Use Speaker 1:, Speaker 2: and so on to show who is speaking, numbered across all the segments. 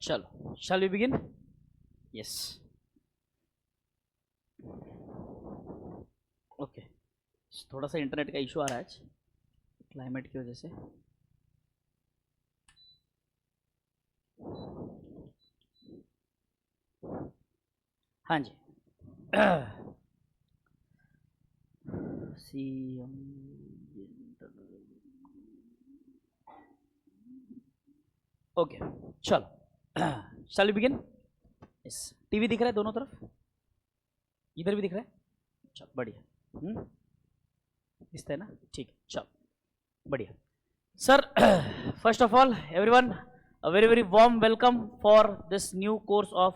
Speaker 1: चलो, shall we begin? Yes. Okay, थोड़ा सा इंटरनेट का इशू आ रहा है आज क्लाइमेट की वजह से। हाँ जी। ओके, चलो, shall we begin? Yes. TV दिख रहा है दोनों तरफ? इधर भी दिख रहा है? चलो बढ़िया। दिखता है ना? ठीक है, चलो बढ़िया। Sir, first of all everyone, a very very warm welcome for this new course of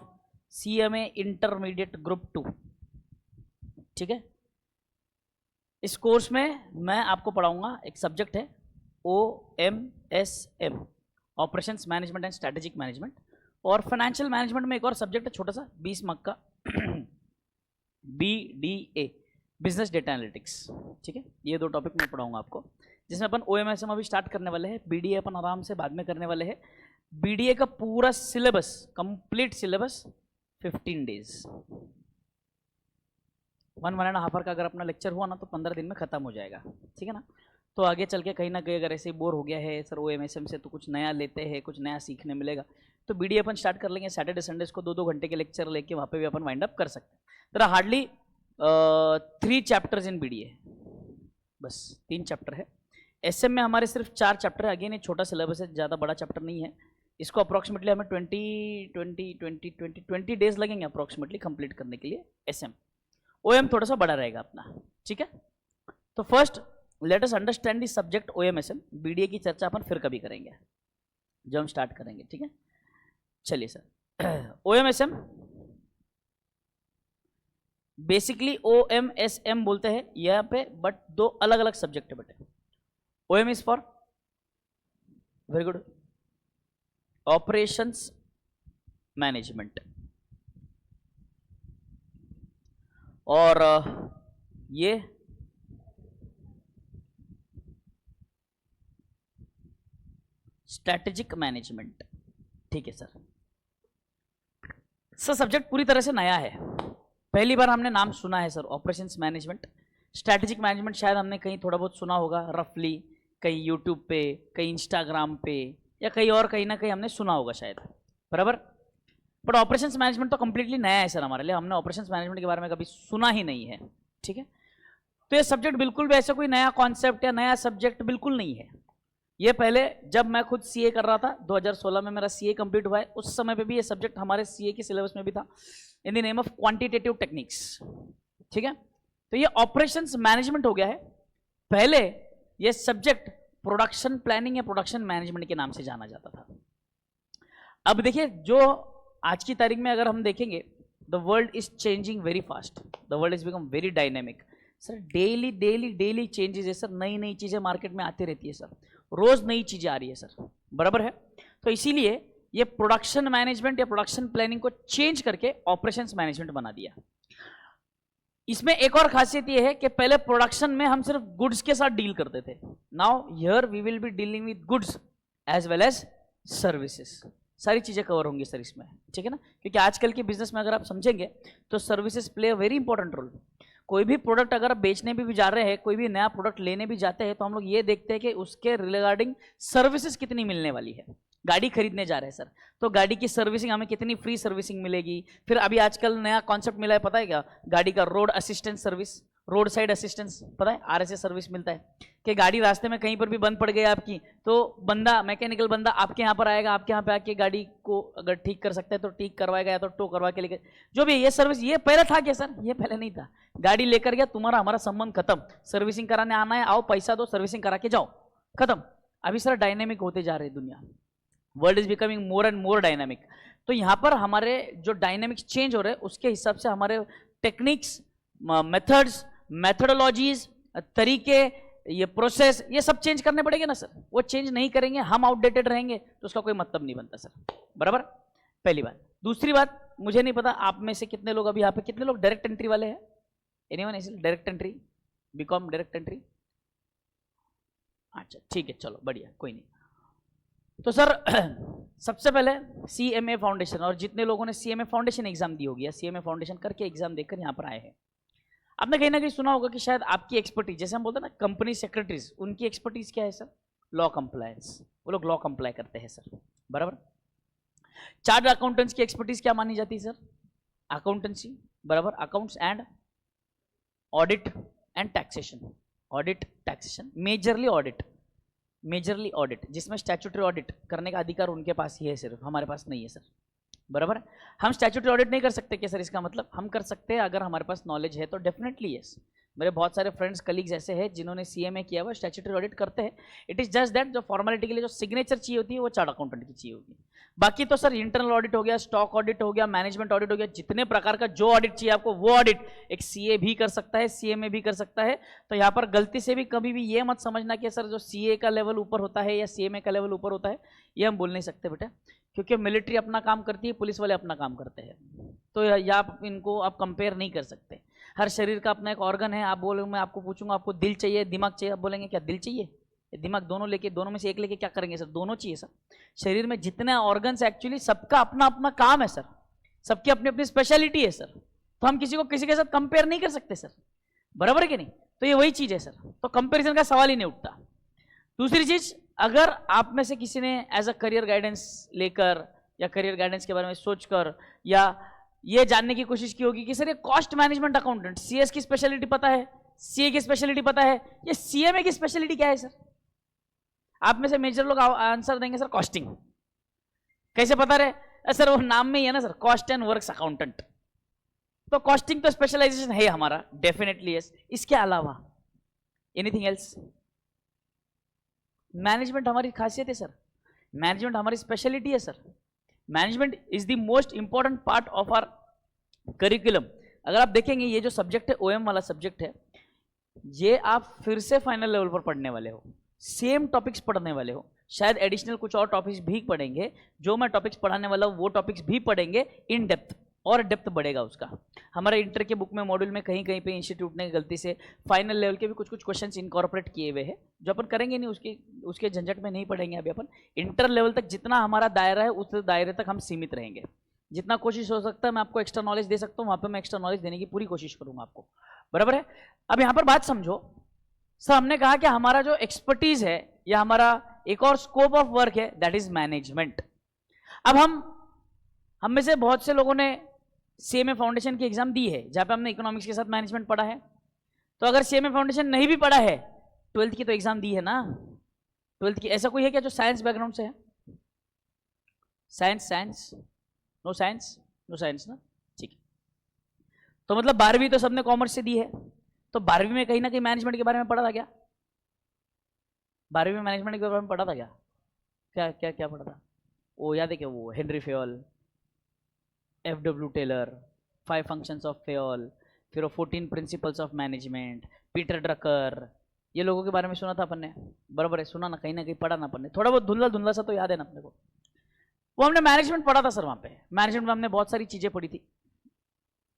Speaker 1: CMA intermediate group 2। ठीक है, इस कोर्स में मैं आपको पढ़ाऊंगा, एक सब्जेक्ट है OMSM, operations management and strategic management, और फाइनेंशियल मैनेजमेंट में एक और सब्जेक्ट है छोटा सा 20 मार्क का BDA, बिजनेस डेटा एनालिटिक्स। ठीक है, ये दो टॉपिक मैं पढ़ाऊंगा आपको, जिसमें अपन OMSM अभी स्टार्ट करने वाले हैं, BDA अपन आराम से बाद में करने वाले हैं। BDA का पूरा syllabus, complete syllabus 15 days, 1.5 hour का अगर अपना लेक्चर हुआ ना तो 15 दिन में खत्म हो जाएगा। ठीक है ना? तो आगे चल के कहीं ना कहीं अगर ऐसे बोर हो गया है सर OMSM से, तो कुछ नया लेते हैं, कुछ नया सीखने मिलेगा, तो BDA अपन स्टार्ट कर लेंगे। सैटरडे संडेज को 2-2 घंटे के लेक्चर लेके वहाँ पे भी अपन वाइंड अप कर सकते हैं। तर हार्डली 3 चैप्टर्स इन BDA, बस 3 चैप्टर है। SM में हमारे सिर्फ 4 चैप्टर है। अगेन ये छोटा सिलेबस है, ज़्यादा बड़ा चैप्टर नहीं है। इसको अप्रॉक्सीमेटली हमें 20 डेज लगेंगे अप्रॉक्सीमेटली कंप्लीट करने के लिए SM। OM थोड़ा सा बड़ा रहेगा अपना। ठीक है, तो first let us understand the subject OMSM। BDA की चर्चा अपन फिर कभी करेंगे जब हम स्टार्ट करेंगे। ठीक है, चलिए सर। OMSM बेसिकली OMSM बोलते हैं यहाँ पे, बट 2 अलग अलग सब्जेक्ट है बेटे। OM is for, very good, operations management, और ये स्ट्रैटेजिक मैनेजमेंट। ठीक है सर। सब्जेक्ट पूरी तरह से नया है, पहली बार हमने नाम सुना है sir, operations management. Strategic management शायद हमने कहीं थोड़ा बहुत सुना होगा, रफली कहीं यूट्यूब पे, कहीं इंस्टाग्राम पे, या कहीं और कहीं ना कहीं हमने सुना होगा शायद, बराबर। बट ऑपरेशंस मैनेजमेंट तो कंप्लीटली नया है सर हमारे लिए, हमने ऑपरेशंस मैनेजमेंट के बारे में कभी सुना ही नहीं है। ठीक है, तो ये सब्जेक्ट बिल्कुल भी ऐसा कोई नया कॉन्सेप्ट या नया सब्जेक्ट बिल्कुल नहीं है। ये पहले जब मैं खुद CA कर रहा था, 2016 में मेरा CA कंप्लीट हुआ है, उस समय पे भी ये सब्जेक्ट हमारे CA के सिलेबस में भी था, in the name of quantitative techniques. ठीक है, तो ये ऑपरेशंस मैनेजमेंट हो गया है। पहले ये सब्जेक्ट प्रोडक्शन प्लानिंग या प्रोडक्शन मैनेजमेंट के नाम से जाना जाता था। अब देखिए, जो आज की तारीख में अगर हम देखेंगे, the world is changing very fast, the world is become very dynamic sir. Daily daily daily changes है सर, नई नई चीजें मार्केट में आती रहती है सर, रोज नई चीजें आ रही है सर, बराबर है। तो इसीलिए ये प्रोडक्शन मैनेजमेंट या प्रोडक्शन प्लानिंग को चेंज करके ऑपरेशंस मैनेजमेंट बना दिया। इसमें एक और खासियत ये है कि पहले प्रोडक्शन में हम सिर्फ गुड्स के साथ डील करते थे, now here we will be dealing with goods as well as services, सारी चीजें कवर होंगी सर इसमें। ठीक है ना, क्योंकि आजकल के बिजनेस में अगर आप समझेंगे तो services play a very important role. कोई भी प्रोडक्ट अगर आप बेचने भी जा रहे हैं, कोई भी नया प्रोडक्ट लेने भी जाते हैं, तो हम लोग ये देखते हैं कि उसके रिगार्डिंग सर्विसेज कितनी मिलने वाली है। गाड़ी खरीदने जा रहे हैं सर, तो गाड़ी की सर्विसिंग हमें कितनी फ्री सर्विसिंग मिलेगी। फिर अभी आजकल नया कॉन्सेप्ट मिला है, पता है क्या? गाड़ी का road assistance service, road side assistance, पता है RSA सर्विस मिलता है कि गाड़ी रास्ते में कहीं पर भी बंद पड़ गई आपकी, तो बंदा, मैकेनिकल बंदा आपके यहाँ पर आएगा, आपके यहाँ पे आके गाड़ी को अगर ठीक कर सकता है तो ठीक करवाएगा, या तो टो करवा के लेकर, जो भी ये सर्विस। ये पहले था क्या सर? ये पहले नहीं था। गाड़ी लेकर गया, तुम्हारा हमारा संबंध खत्म, सर्विसिंग कराने आना है, आओ पैसा दो, सर्विसिंग करा के जाओ, खत्म। अभी सर डायनेमिक होते जा रही है दुनिया, world is becoming more and more dynamic. तो यहाँ पर हमारे जो डायनेमिक्स चेंज हो रहे हैं, उसके हिसाब से हमारे टेक्निक्स, मेथड्स, मेथडोलॉजीज, तरीके, ये प्रोसेस, ये सब चेंज करने पड़ेंगे ना सर। वो चेंज नहीं करेंगे, हम आउटडेटेड रहेंगे, तो उसका कोई मतलब नहीं बनता सर, बराबर। पहली बात। दूसरी बात, मुझे नहीं पता आप में से कितने लोग, अभी यहाँ पे कितने लोग डायरेक्ट एंट्री वाले हैं? Anyone is direct entry, BCom direct entry? अच्छा ठीक है, चलो बढ़िया, कोई नहीं। तो सर सबसे पहले CMA फाउंडेशन, और जितने लोगों ने CMA फाउंडेशन एग्जाम दी होगी या CMA फाउंडेशन करके एग्जाम देकर यहाँ पर आए हैं, आपने कहीं ना कहीं सुना होगा कि शायद आपकी एक्सपर्टीज, जैसे हम बोलते हैं ना कंपनी सेक्रेटरीज, उनकी एक्सपर्टीज क्या है सर? Law compliance. वो लोग लॉ कंप्लाई करते हैं सर, बराबर। चार्टर्ड अकाउंटेंट्स की एक्सपर्टीज क्या मानी जाती है सर? अकाउंटेंसी, बराबर। Accounts and audit and taxation, audit taxation, majorly audit, जिसमें स्टैट्यूटरी ऑडिट करने का अधिकार उनके पास ही है, सिर्फ हमारे पास नहीं है सर, बराबर। हम स्टैट्यूटरी ऑडिट नहीं कर सकते क्या सर? इसका मतलब हम कर सकते हैं अगर हमारे पास नॉलेज है तो, डेफिनेटली यस। मेरे बहुत सारे फ्रेंड्स कलीग्स ऐसे हैं जिन्होंने CMA किया हुआ, स्टैट्यूटरी ऑडिट करते हैं। इट इज जस्ट दैट जो फॉर्मेलिटी के लिए जो सिग्नेचर चाहिए होती है वो चार्ट अकाउंटेंट की चाहिए होगी। बाकी तो सर इंटरनल ऑडिट हो गया, स्टॉक ऑडिट हो गया, मैनेजमेंट ऑडिट हो गया, जितने प्रकार का जो ऑडिट चाहिए आपको वो ऑडिट एक CA भी कर सकता है, CMA भी कर सकता है। तो यहाँ पर गलती से भी कभी भी ये मत समझना कि सर जो CA का लेवल ऊपर होता है या CMA का लेवल ऊपर होता है, ये हम बोल नहीं सकते बेटा, क्योंकि मिलिट्री अपना काम करती है, पुलिस वाले अपना काम करते हैं। तो या आप इनको आप कंपेयर नहीं कर सकते। हर शरीर का अपना एक ऑर्गन है। आप बोलोगे, मैं आपको पूछूंगा आपको दिल चाहिए दिमाग चाहिए, आप बोलेंगे क्या दिल चाहिए दिमाग दोनों लेके, दोनों में से एक लेके क्या करेंगे सर? दोनों चाहिए सर। शरीर में जितने ऑर्गन्स एक्चुअली सबका अपना अपना काम है सर, सबकी अपनी अपनी स्पेशलिटी है सर। तो हम किसी को किसी के साथ कंपेयर नहीं कर सकते सर, बराबर है कि नहीं? तो ये वही चीज है सर, तो कंपेरिजन का सवाल ही नहीं उठता। दूसरी चीज, अगर आप में से किसी ने एज अ करियर गाइडेंस लेकर या करियर गाइडेंस के बारे में सोचकर या ये जानने की कोशिश की होगी कि सर ये कॉस्ट मैनेजमेंट अकाउंटेंट, CS की स्पेशलिटी पता है, CA की स्पेशलिटी पता है, ये CMA की स्पेशलिटी क्या है सर? आप में से मेजर लोग आंसर देंगे सर कॉस्टिंग। कैसे पता रहे सर? वो नाम में ही है ना sir, cost and works accountant. तो कॉस्टिंग तो स्पेशलाइजेशन है हमारा, डेफिनेटली यस। इसके अलावा एनीथिंग एल्स? मैनेजमेंट हमारी खासियत है सर, मैनेजमेंट हमारी स्पेशलिटी है sir. Management is the most important part of our curriculum. अगर आप देखेंगे ये जो सब्जेक्ट है, OM वाला सब्जेक्ट है, ये आप फिर से फाइनल लेवल पर पढ़ने वाले हो, सेम टॉपिक्स पढ़ने वाले हो, शायद एडिशनल कुछ और टॉपिक्स भी पढ़ेंगे। जो मैं टॉपिक्स पढ़ाने वाला हूँ वो टॉपिक्स भी पढ़ेंगे इन डेप्थ, और डेप्थ बढ़ेगा उसका। हमारे इंटर के बुक में मॉड्यूल में कहीं कहीं पे इंस्टीट्यूट ने गलती से फाइनल लेवल के भी कुछ कुछ क्वेश्चंस इनकॉर्पोरेट किए हुए हैं, जो अपन करेंगे नहीं, उसके झंझट में नहीं पढ़ेंगे अभी अपन। इंटर लेवल तक जितना हमारा दायरा है उस दायरे तक हम सीमित रहेंगे। जितना कोशिश हो सकता है मैं आपको एक्स्ट्रा नॉलेज दे सकता हूँ, वहाँ पर मैं एक्स्ट्रा नॉलेज देने की पूरी कोशिश करूँगा आपको, बराबर है। अब यहाँ पर बात समझो सर, हमने कहा कि हमारा जो एक्सपर्टीज है या हमारा एक और स्कोप ऑफ वर्क है, दैट इज मैनेजमेंट। अब हम में से बहुत से लोगों ने CMA फाउंडेशन की एग्जाम दी है, जहां पे हमने इकोनॉमिक्स के साथ मैनेजमेंट पढ़ा है। तो अगर CMA फाउंडेशन नहीं भी पढ़ा है, 12th की तो एग्जाम दी है ना, 12th की। ऐसा कोई है क्या जो साइंस बैकग्राउंड से है? साइंस नो साइंस ना, ठीक है। तो मतलब 12वीं तो सबने कॉमर्स से दी है, तो 12वीं में कहीं ना कहीं मैनेजमेंट के बारे में पढ़ा था क्या? 12वीं में मैनेजमेंट के बारे में पढ़ा था क्या? क्या क्या क्या पढ़ा था? वो याद है क्या? वो Henry Fayol, FW Taylor, 5 functions of Fayol, फिर वो 14 principles of management, Peter Drucker, ये लोगों के बारे में सुना था अपन ने, बराबर है, सुना ना, कहीं पढ़ा ना अपन ने, थोड़ा बहुत धुंधला धुंधला सा तो याद है ना अपने को। वो हमने मैनेजमेंट पढ़ा था सर, वहाँ पे मैनेजमेंट में हमने बहुत सारी चीज़ें पढ़ी थी,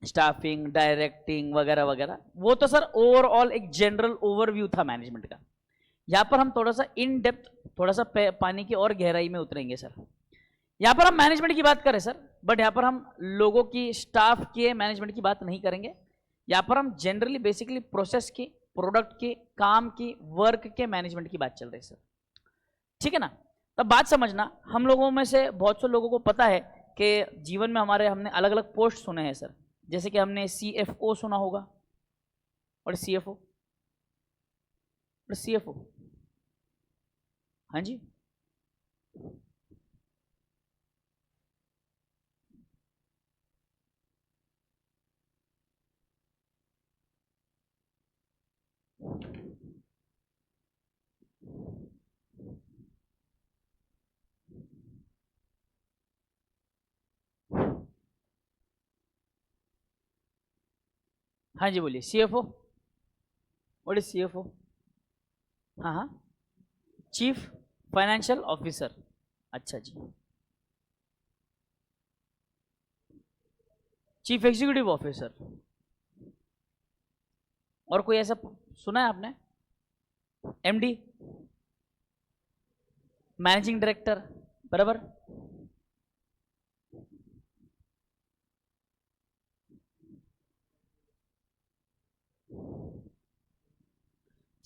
Speaker 1: स्टाफिंग, डायरेक्टिंग वगैरह वगैरह। वो तो सर ओवरऑल एक जनरल ओवरव्यू था मैनेजमेंट का। यहाँ पर हम थोड़ा सा इन डेप्थ, थोड़ा सा पानी की और गहराई में उतरेंगे सर। यहाँ पर हम मैनेजमेंट की बात करें सर, बट यहाँ पर हम लोगों की, स्टाफ के मैनेजमेंट की बात नहीं करेंगे। यहाँ पर हम जनरली बेसिकली प्रोसेस की, प्रोडक्ट की, काम की, वर्क के मैनेजमेंट की बात चल रही है सर, ठीक है ना। तब बात समझना, हम लोगों में से बहुत से लोगों को पता है कि जीवन में हमारे, हमने अलग अलग पोस्ट सुने हैं सर, जैसे कि हमने CFO सुना होगा, और CFO, हाँ जी, हाँ जी बोलिए। CFO, what is CFO? हाँ हाँ, चीफ फाइनेंशियल ऑफिसर, अच्छा जी, चीफ एग्जीक्यूटिव ऑफिसर। और कोई ऐसा सुना है आपने? MD, मैनेजिंग डायरेक्टर, बराबर।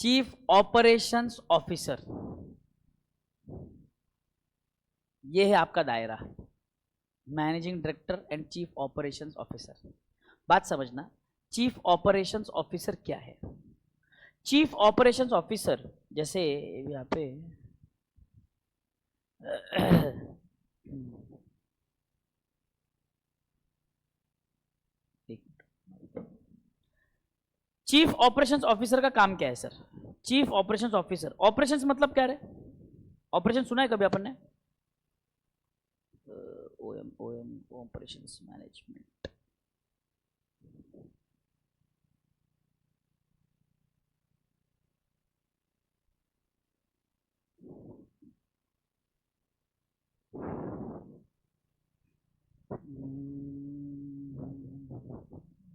Speaker 1: चीफ ऑपरेशंस ऑफिसर, ये है आपका दायरा, managing director and chief operations officer. बात समझना, चीफ ऑपरेशंस ऑफिसर क्या है? चीफ ऑपरेशंस ऑफिसर, जैसे यहाँ पे चीफ ऑपरेशंस ऑफिसर का काम क्या है sir? Chief operations officer, operations मतलब क्या है? ऑपरेशन सुना है कभी अपन ने? ओएम ऑपरेशंस मैनेजमेंट।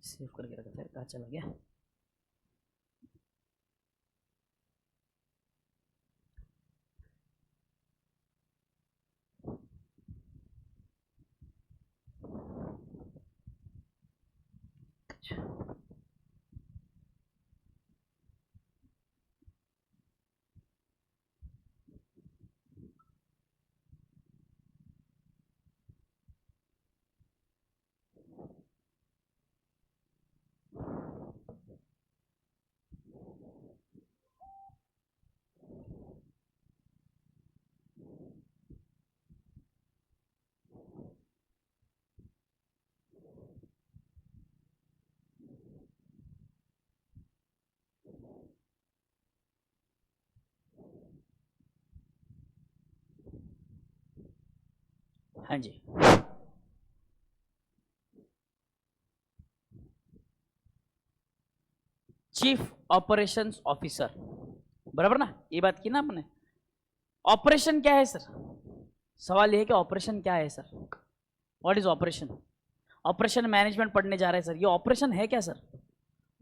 Speaker 1: सेव करके रखा था, कहाँ चला गया? हाँ जी, चीफ ऑपरेशंस ऑफिसर, बराबर ना? ये बात की ना आपने। ऑपरेशन क्या है सर? सवाल ये है कि ऑपरेशन क्या है sir? What is operation? Operation management पढ़ने जा रहे हैं सर, ये ऑपरेशन है क्या sir?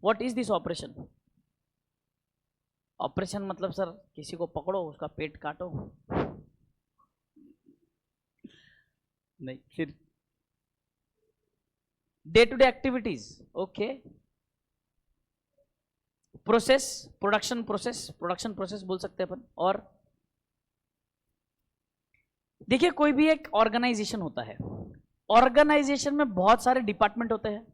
Speaker 1: What is this operation? Operation मतलब सर किसी को पकड़ो, उसका पेट काटो? नहीं, फिर day to day activities, okay. Process, production process बोल सकते हैं अपन। और देखिए, कोई भी एक ऑर्गेनाइजेशन होता है, ऑर्गेनाइजेशन में बहुत सारे डिपार्टमेंट होते हैं,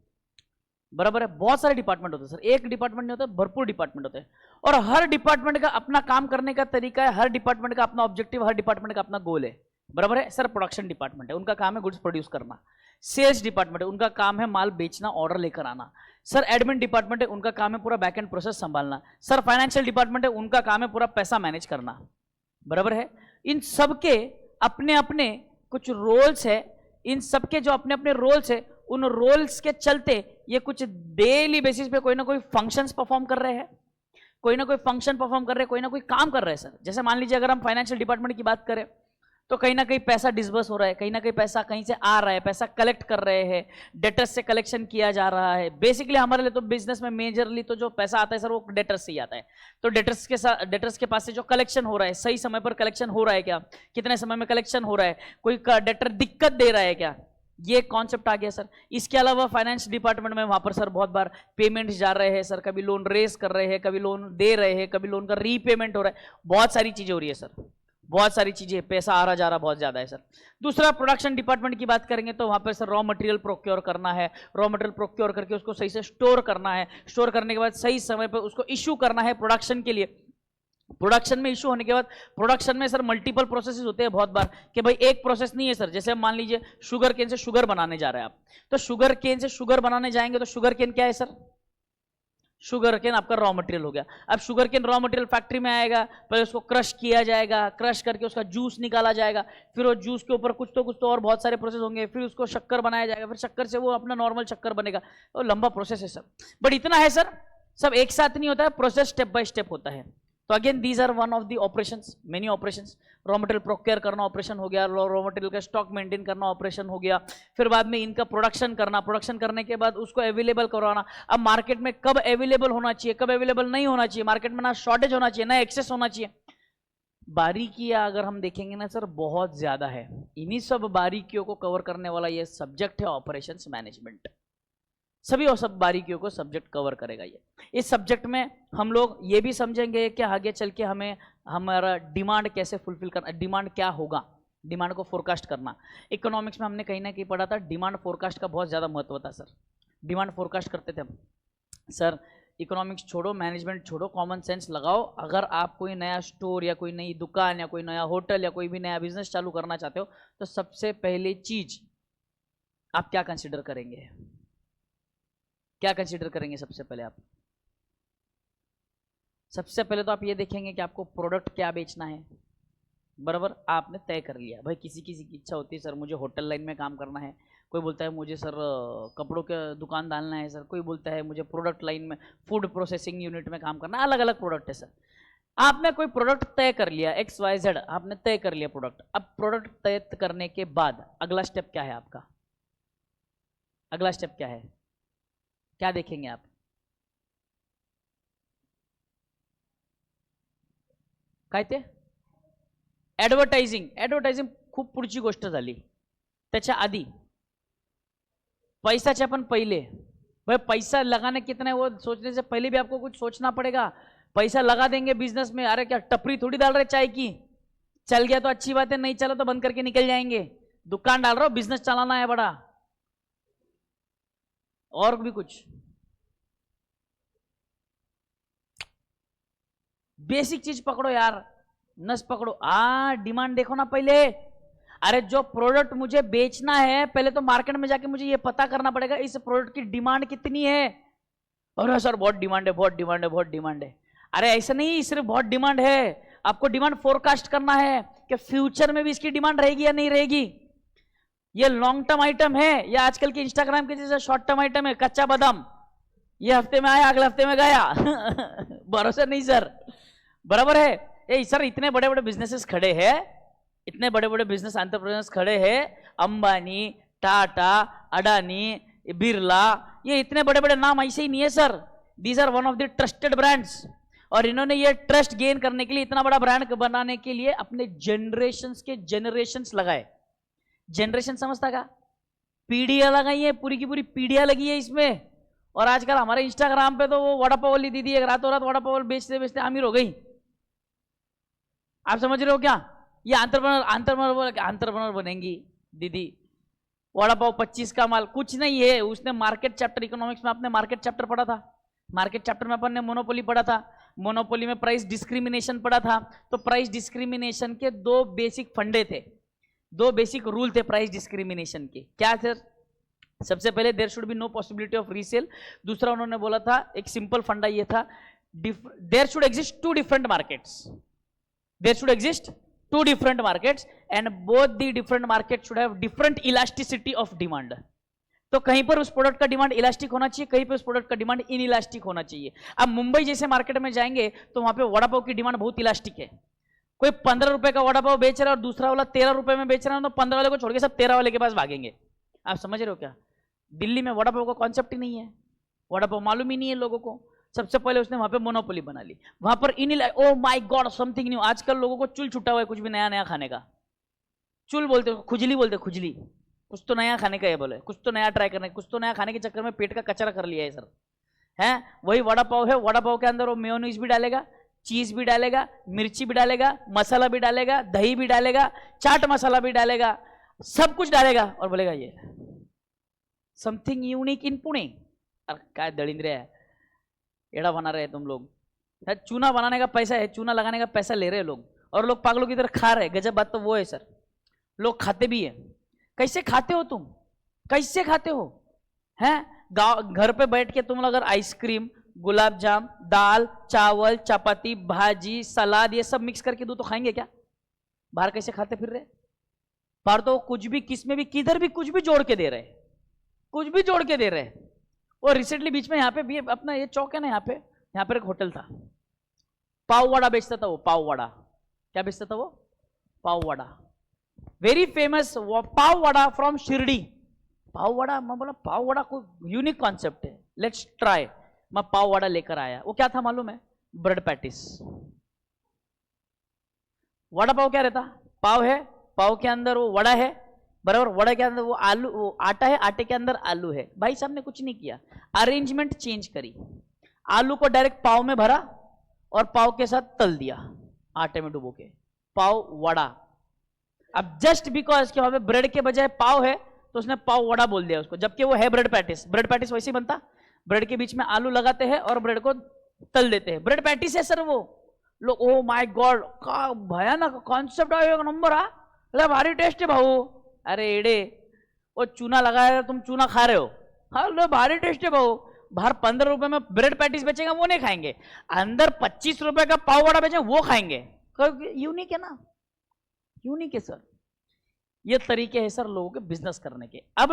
Speaker 1: बराबर है? बहुत सारे डिपार्टमेंट होते हैं सर, एक डिपार्टमेंट नहीं होता, भरपूर डिपार्टमेंट होते हैं। और हर डिपार्टमेंट का अपना काम करने का तरीका है, हर डिपार्टमेंट का अपना ऑब्जेक्टिव, हर डिपार्टमेंट का अपना गोल है, बराबर है सर? प्रोडक्शन डिपार्टमेंट है, उनका काम है गुड्स प्रोड्यूस करना। सेल्स डिपार्टमेंट है, उनका काम है माल बेचना, ऑर्डर लेकर आना। सर एडमिन डिपार्टमेंट है, उनका काम है पूरा बैक एंड प्रोसेस संभालना। सर फाइनेंशियल डिपार्टमेंट है, उनका काम है पूरा पैसा मैनेज करना, बराबर है? इन सबके अपने अपने कुछ रोल्स है, इन सबके जो अपने अपने रोल्स है, उन रोल्स के चलते ये कुछ डेली बेसिस पे कोई ना कोई फंक्शंस परफॉर्म कर रहे हैं, कोई ना कोई फंक्शन परफॉर्म कर रहे हैं, कोई ना कोई काम कर रहे हैं सर। जैसे मान लीजिए अगर हम फाइनेंशियल डिपार्टमेंट की बात करें तो कहीं ना कहीं पैसा डिसबर्स हो रहा है, कहीं ना कहीं पैसा कहीं से आ रहा है, पैसा कलेक्ट कर रहे हैं, डेटर्स से कलेक्शन किया जा रहा है। बेसिकली हमारे लिए तो बिजनेस में मेजरली तो जो पैसा आता है सर वो डेटर्स से ही आता है। तो डेटर्स के साथ, डेटर्स के पास से जो कलेक्शन हो रहा है, सही समय पर कलेक्शन हो रहा है क्या, कितने समय में कलेक्शन हो रहा है, कोई डेटर दिक्कत दे रहा है क्या, ये कॉन्सेप्ट आ गया सर। इसके अलावा फाइनेंस डिपार्टमेंट में वहां पर सर बहुत बार पेमेंट्स जा रहे हैं सर, कभी लोन रेस कर रहे हैं, कभी लोन दे रहे हैं, कभी लोन का रीपेमेंट हो रहा है, बहुत सारी चीजें हो रही है सर, बहुत सारी चीजें, पैसा आ रहा जा रहा बहुत ज्यादा है सर। दूसरा प्रोडक्शन डिपार्टमेंट की बात करेंगे तो वहां पर सर रॉ मटेरियल प्रोक्योर करना है, रॉ मटेरियल प्रोक्योर करके उसको सही से स्टोर करना है, स्टोर करने के बाद सही समय पर उसको इश्यू करना है प्रोडक्शन के लिए। प्रोडक्शन में इशू होने के बाद प्रोडक्शन में सर मल्टीपल प्रोसेसेस होते हैं बहुत बार, कि भाई एक प्रोसेस नहीं है सर। जैसे मान लीजिए शुगर केन से शुगर बनाने जा रहे हैं आप, तो शुगर केन से शुगर बनाने जाएंगे तो शुगर केन क्या है सर? शुगर केन आपका रॉ मटेरियल हो गया। अब sugar cane raw material factory में आएगा, पहले उसको क्रश किया जाएगा, क्रश करके उसका जूस निकाला जाएगा, फिर वो जूस के ऊपर कुछ तो और बहुत सारे प्रोसेस होंगे, फिर उसको शक्कर बनाया जाएगा, फिर शक्कर से वो अपना नॉर्मल शक्कर बनेगा। तो लंबा प्रोसेस है सर, बट इतना है सर, सब एक साथ नहीं होता है, प्रोसेस स्टेप बाय स्टेप होता है। तो again these are one of the operations, many operations. Raw material procure करना ऑपरेशन हो गया, रॉ मटेरियल का स्टॉक मेंटेन करना ऑपरेशन हो गया, फिर बाद में इनका प्रोडक्शन करना, प्रोडक्शन करने के बाद उसको अवेलेबल करवाना। अब मार्केट में कब अवेलेबल होना चाहिए, कब अवेलेबल नहीं होना चाहिए, मार्केट में ना शॉर्टेज होना चाहिए ना एक्सेस होना चाहिए, बारीकियां अगर हम देखेंगे ना सर बहुत ज्यादा है। इन्हीं सब बारीकियों को कवर करने वाला ये सब्जेक्ट है ऑपरेशंस मैनेजमेंट। सभी और सब बारीकियों को सब्जेक्ट कवर करेगा ये। इस सब्जेक्ट में हम लोग ये भी समझेंगे कि आगे चल के हमें हमारा डिमांड कैसे फुलफिल करना, डिमांड क्या होगा, डिमांड को फोरकास्ट करना। इकोनॉमिक्स में हमने कहीं ना कहीं पढ़ा था डिमांड फोरकास्ट का बहुत ज़्यादा महत्व था सर। डिमांड फोरकास्ट करते थे हम सर। इकोनॉमिक्स छोड़ो, मैनेजमेंट छोड़ो, कॉमन सेंस लगाओ। अगर आप कोई नया स्टोर या कोई नई दुकान या कोई नया होटल या कोई भी नया बिजनेस चालू करना चाहते हो तो सबसे पहली चीज आप क्या कंसिडर करेंगे? क्या कंसिडर करेंगे सबसे पहले आप? सबसे पहले तो आप ये देखेंगे कि आपको प्रोडक्ट क्या बेचना है। बराबर, आपने तय कर लिया। भाई किसी किसी की इच्छा होती है सर मुझे होटल लाइन में काम करना है, कोई बोलता है मुझे सर कपड़ों के दुकान डालना है सर, कोई बोलता है मुझे प्रोडक्ट लाइन में फूड प्रोसेसिंग यूनिट में काम करना है। अलग अलग प्रोडक्ट है सर। आपने कोई प्रोडक्ट तय कर लिया, XYZ आपने तय कर लिया प्रोडक्ट। अब प्रोडक्ट तय करने के बाद अगला स्टेप क्या है आपका? अगला स्टेप क्या है? क्या देखेंगे आप? काय ते ॲडव्हर्टायझिंग। ॲडव्हर्टायझिंग खूप पुढची गोष्ट झाली। त्याच्या आधी पैसाच्या पण पहले, भाई पैसा लगाने कितना है वो सोचने से पहले भी आपको कुछ सोचना पड़ेगा। पैसा लगा देंगे बिजनेस में, अरे क्या टपरी थोड़ी डाल रहे चाय की, चल गया तो अच्छी बात है, नहीं चला तो बंद करके निकल जाएंगे। दुकान डाल रहा हो, बिजनेस चलाना है बड़ा। और भी कुछ बेसिक चीज पकड़ो यार, नस पकड़ो। डिमांड देखो ना पहले। अरे जो प्रोडक्ट मुझे बेचना है पहले तो मार्केट में जाके मुझे ये पता करना पड़ेगा इस प्रोडक्ट की डिमांड कितनी है। अरे सर बहुत डिमांड है, बहुत डिमांड है, बहुत डिमांड है। अरे ऐसा नहीं सिर्फ बहुत डिमांड है, आपको डिमांड फोरकास्ट करना है कि फ्यूचर में भी इसकी डिमांड रहेगी या नहीं रहेगी। ये लॉन्ग टर्म आइटम है या आजकल के इंस्टाग्राम के जैसे शॉर्ट टर्म आइटम है, कच्चा बादाम, ये हफ्ते में आया अगले हफ्ते में गया। भरोसा नहीं सर। बराबर है ये सर। इतने बड़े बड़े बिजनेसेस खड़े हैं, इतने बड़े बड़े बिजनेस एंटरप्रेन्योर्स खड़े हैं, अंबानी, टाटा, अडानी, बिरला, ये इतने बड़े बड़े नाम ऐसे ही नहीं है sir. These are one of the trusted brands. और इन्होंने ये ट्रस्ट गेन करने के लिए, इतना बड़ा ब्रांड बनाने के लिए अपने जनरेशंस लगाए। जनरेशन समझता का? पीढ़ियां लगाई है, पूरी की पूरी पीढ़ियां लगी है इसमें। और आजकल हमारे इंस्टाग्राम पे तो वो वड़ा पाव वाली दीदी एक रातों रात वड़ा पाव बेचते बेचते अमीर हो गई। आप समझ रहे हो क्या? ये एंटरप्रेन्योर बनेंगी दीदी। वड़ा पाव 25 का माल कुछ नहीं है। उसने मार्केट चैप्टर, इकोनॉमिक्स में आपने मार्केट चैप्टर पढ़ा था। मार्केट चैप्टर में अपन ने मोनोपोली पढ़ा था। मोनोपोली में प्राइस डिस्क्रिमिनेशन पढ़ा था। तो प्राइस डिस्क्रिमिनेशन के दो बेसिक फंडे थे, दो बेसिक रूल थे प्राइस डिस्क्रिमिनेशन के। क्या थे? सबसे पहले there should be no possibility of resale. दूसरा उन्होंने बोला था, एक सिंपल फंडा ये था, there should exist two different markets. There should exist two different markets and both the different markets should have different elasticity of demand. तो कहीं पर उस प्रोडक्ट का डिमांड इलास्टिक होना चाहिए, कहीं पर उस प्रोडक्ट का डिमांड इनइलास्टिक होना चाहिए। अब मुंबई जैसे मार्केट में जाएंगे तो वहां पे वड़ा पाव की डिमांड बहुत इलास्टिक है। कोई 15 रुपए का वड़ा पाव बेच रहा है और दूसरा वाला 13 रुपए में बेच रहा है, तो 15 वाले को छोड़ के सब 13 वाले के पास भागेंगे। आप समझ रहे हो क्या? दिल्ली में वड़ा पाव का कॉन्सेप्ट ही नहीं है, वड़ा पाव मालूम ही नहीं है लोगों को। सबसे पहले उसने वहां पे मोनोपोली बना ली। वहां पर oh my God something new. आजकल लोगों को चुल छुटा हुआ है कुछ भी नया नया खाने का। चुल बोलते, खुजली बोलते, खुजली। कुछ तो नया खाने का है बोले, कुछ तो नया ट्राई करना है। कुछ तो नया खाने के चक्कर में पेट का कचरा कर लिया है सर। है वही वड़ा पाव है। वड़ा पाव के अंदर वो मेयोनीज भी डालेगा, चीज भी डालेगा, मिर्ची भी डालेगा, मसाला भी डालेगा, दही भी डालेगा, चाट मसाला भी डालेगा, सब कुछ डालेगा और बोलेगा ये समथिंग यूनिक इन पुणे। अरे काय दलिंद्र है, एड़ा बना रहे हैं तुम लोग। चूना बनाने का पैसा है, चूना लगाने का पैसा ले रहे हैं लोग, और लोग पागलों की तरह खा रहे हैं। गजब बात तो वो है सर, लोग खाते भी है। कैसे खाते हो तुम? कैसे खाते हो? हैं गाँव घर पे बैठ के तुम अगर आइसक्रीम, गुलाब जाम, दाल, चावल, चपाती, भाजी, सलाद ये सब मिक्स करके दो तो खाएंगे क्या? बाहर कैसे खाते फिर रहे? बाहर तो कुछ भी, किसमें भी, किधर भी कुछ भी जोड़ के दे रहे, कुछ भी जोड़ के दे रहे। और रिसेंटली बीच में यहाँ पे भी अपना ये चौक है ना, यहाँ पर एक होटल था, पाव वड़ा बेचता था वो। पाव वड़ा क्या बेचता था वो? Pav vada, very famous pav vada from Shirdi. Pav vada, मैं बोला पाव वड़ा कोई यूनिक कॉन्सेप्ट है, लेट्स ट्राई। मैं पाव वड़ा लेकर आया। वो क्या था मालूम है? Bread patties. वड़ा पाव क्या रहता, पाव है, पाव के अंदर वो वड़ा है, बराबर, वड़ा के अंदर वो आलू, वो आटा है, आटे के अंदर आलू है। भाई साहब ने कुछ नहीं किया, अरेंजमेंट चेंज करी, आलू को डायरेक्ट पाव में भरा और पाव के साथ तल दिया आटे में डुबो के, पाव वड़ा। अब जस्ट बिकॉज के वहां पे ब्रेड के बजाय पाव है तो उसने पाव वड़ा बोल दिया उसको, जबकि वो है ब्रेड पैटिस। ब्रेड पैटिस वैसे ही बनता, ब्रेड के बीच में आलू लगाते हैं और ब्रेड को तल देते हैं, ब्रेड पैटिस है सर वो। लोग ओ माय गॉड, का भयानक कॉन्सेप्ट है, एक नंबर है, अरे भारी टेस्ट है भाऊ। अरे एड़े, वो चूना लगाया, तुम चूना खा रहे हो, हाँ लो भारी टेस्ट है भाऊ। बाहर 15 रुपए में ब्रेड पैटिस बेचेगा वो नहीं खाएंगे, अंदर 25 रुपए का पाव वड़ा बेचेगा वो खाएंगे। यूनिक है ना, यूनिक है सर। ये तरीके हैं सर लोगों के बिजनेस करने के। अब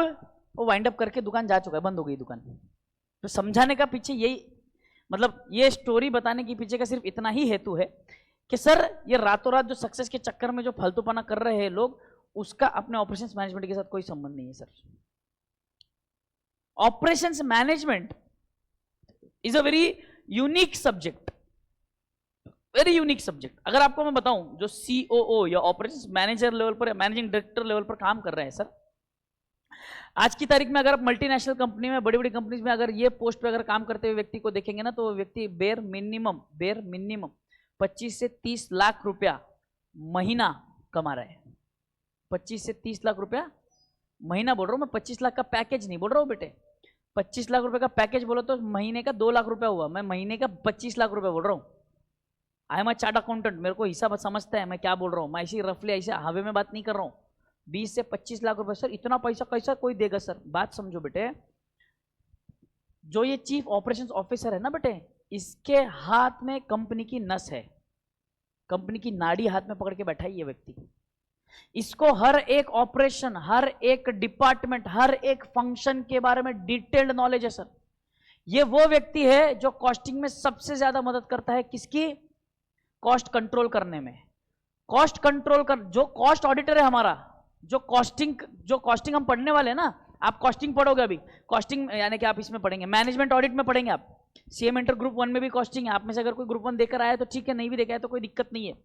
Speaker 1: वो वाइंड अप करके दुकान जा चुका है, बंद हो गई दुकान। तो समझाने का पीछे यही, मतलब ये स्टोरी बताने के पीछे का सिर्फ इतना ही हेतु है कि सर ये रातों रात जो सक्सेस के चक्कर में जो फालतूपना कर रहे हैं लोग, उसका अपने ऑपरेशंस मैनेजमेंट के साथ कोई संबंध नहीं है sir. Operations management is a very unique subject, very unique subject. अगर आपको मैं बताऊं, जो सीओओ या ऑपरेशंस मैनेजर लेवल पर या मैनेजिंग डायरेक्टर लेवल पर काम कर रहे हैं सर, आज की तारीख में अगर आप मल्टीनेशनल कंपनी में, बड़ी बड़ी कंपनीज में अगर ये पोस्ट पे अगर काम करते हुए व्यक्ति को देखेंगे ना, तो वो व्यक्ति बेर मिनिमम 25 से 30 लाख रुपया महीना कमा रहा है। 25 से 30 लाख रुपया महीना बोल रहा हूं मैं, 25 लाख का पैकेज नहीं बोल रहा हूं बेटे। 25 लाख रुपए का पैकेज बोलो तो महीने का 2 लाख रुपया हुआ, मैं महीने का 25 लाख रुपया बोल रहा हूँ। I am a chart accountant, मेरे को हिसाब समझता है मैं क्या बोल रहा हूँ, मैं ऐसी रफली ऐसे हवे में बात नहीं कर रहा हूँ। 20 से 25 लाख रुपए सर, इतना पैसा कैसा कोई देगा सर? बात समझो बेटे, जो ये चीफ ऑपरेशंस ऑफिसर है ना बेटे, इसके हाथ में कंपनी की नस है, कंपनी की नाड़ी हाथ में पकड़ के बैठा है ये व्यक्ति। इसको हर एक ऑपरेशन, हर एक डिपार्टमेंट, हर एक फंक्शन के बारे में डिटेल्ड नॉलेज है सर। ये वो व्यक्ति है जो कॉस्टिंग में सबसे ज्यादा मदद करता है, किसकी? कॉस्ट कंट्रोल करने में। कॉस्ट कंट्रोल कर, जो कॉस्ट ऑडिटर है हमारा, जो कॉस्टिंग हम पढ़ने वाले हैं ना, आप कॉस्टिंग पढ़ोगे अभी, कॉस्टिंग यानी कि आप इसमें पढ़ेंगे, मैनेजमेंट ऑडिट में पढ़ेंगे आप, सीएम इंटर ग्रुप 1 में भी कॉस्टिंग है। आप में से अगर कोई ग्रुप 1 देकर आया तो ठीक है, नहीं भी देखा है तो कोई दिक्कत नहीं है।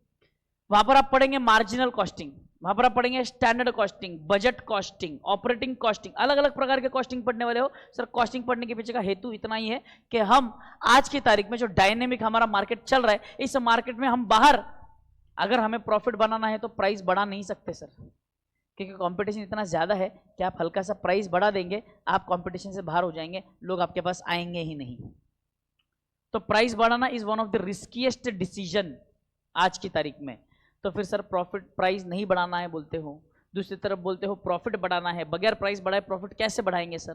Speaker 1: वहां पर आप पढ़ेंगे मार्जिनल कॉस्टिंग, वहां पर आप पढ़ेंगे standard costing, budget costing, operating costing, अलग अलग प्रकार के कॉस्टिंग पढ़ने वाले हो सर। कॉस्टिंग पढ़ने के पीछे का हेतु इतना ही है कि हम आज की तारीख में जो डायनेमिक हमारा मार्केट चल रहा है, इस मार्केट में हम बाहर अगर हमें प्रॉफिट बनाना है तो प्राइस बढ़ा नहीं सकते सर, क्योंकि कंपटीशन इतना ज्यादा है कि आप हल्का सा प्राइस बढ़ा देंगे, आप कंपटीशन से बाहर हो जाएंगे, लोग आपके पास आएंगे ही नहीं। तो प्राइस बढ़ाना is one of the riskiest decision आज की तारीख में। तो फिर सर प्रॉफिट, प्राइस नहीं बढ़ाना है बोलते हो, दूसरी तरफ बोलते हो प्रॉफिट बढ़ाना है, बगैर प्राइस बढ़ाए प्रॉफिट कैसे बढ़ाएंगे सर?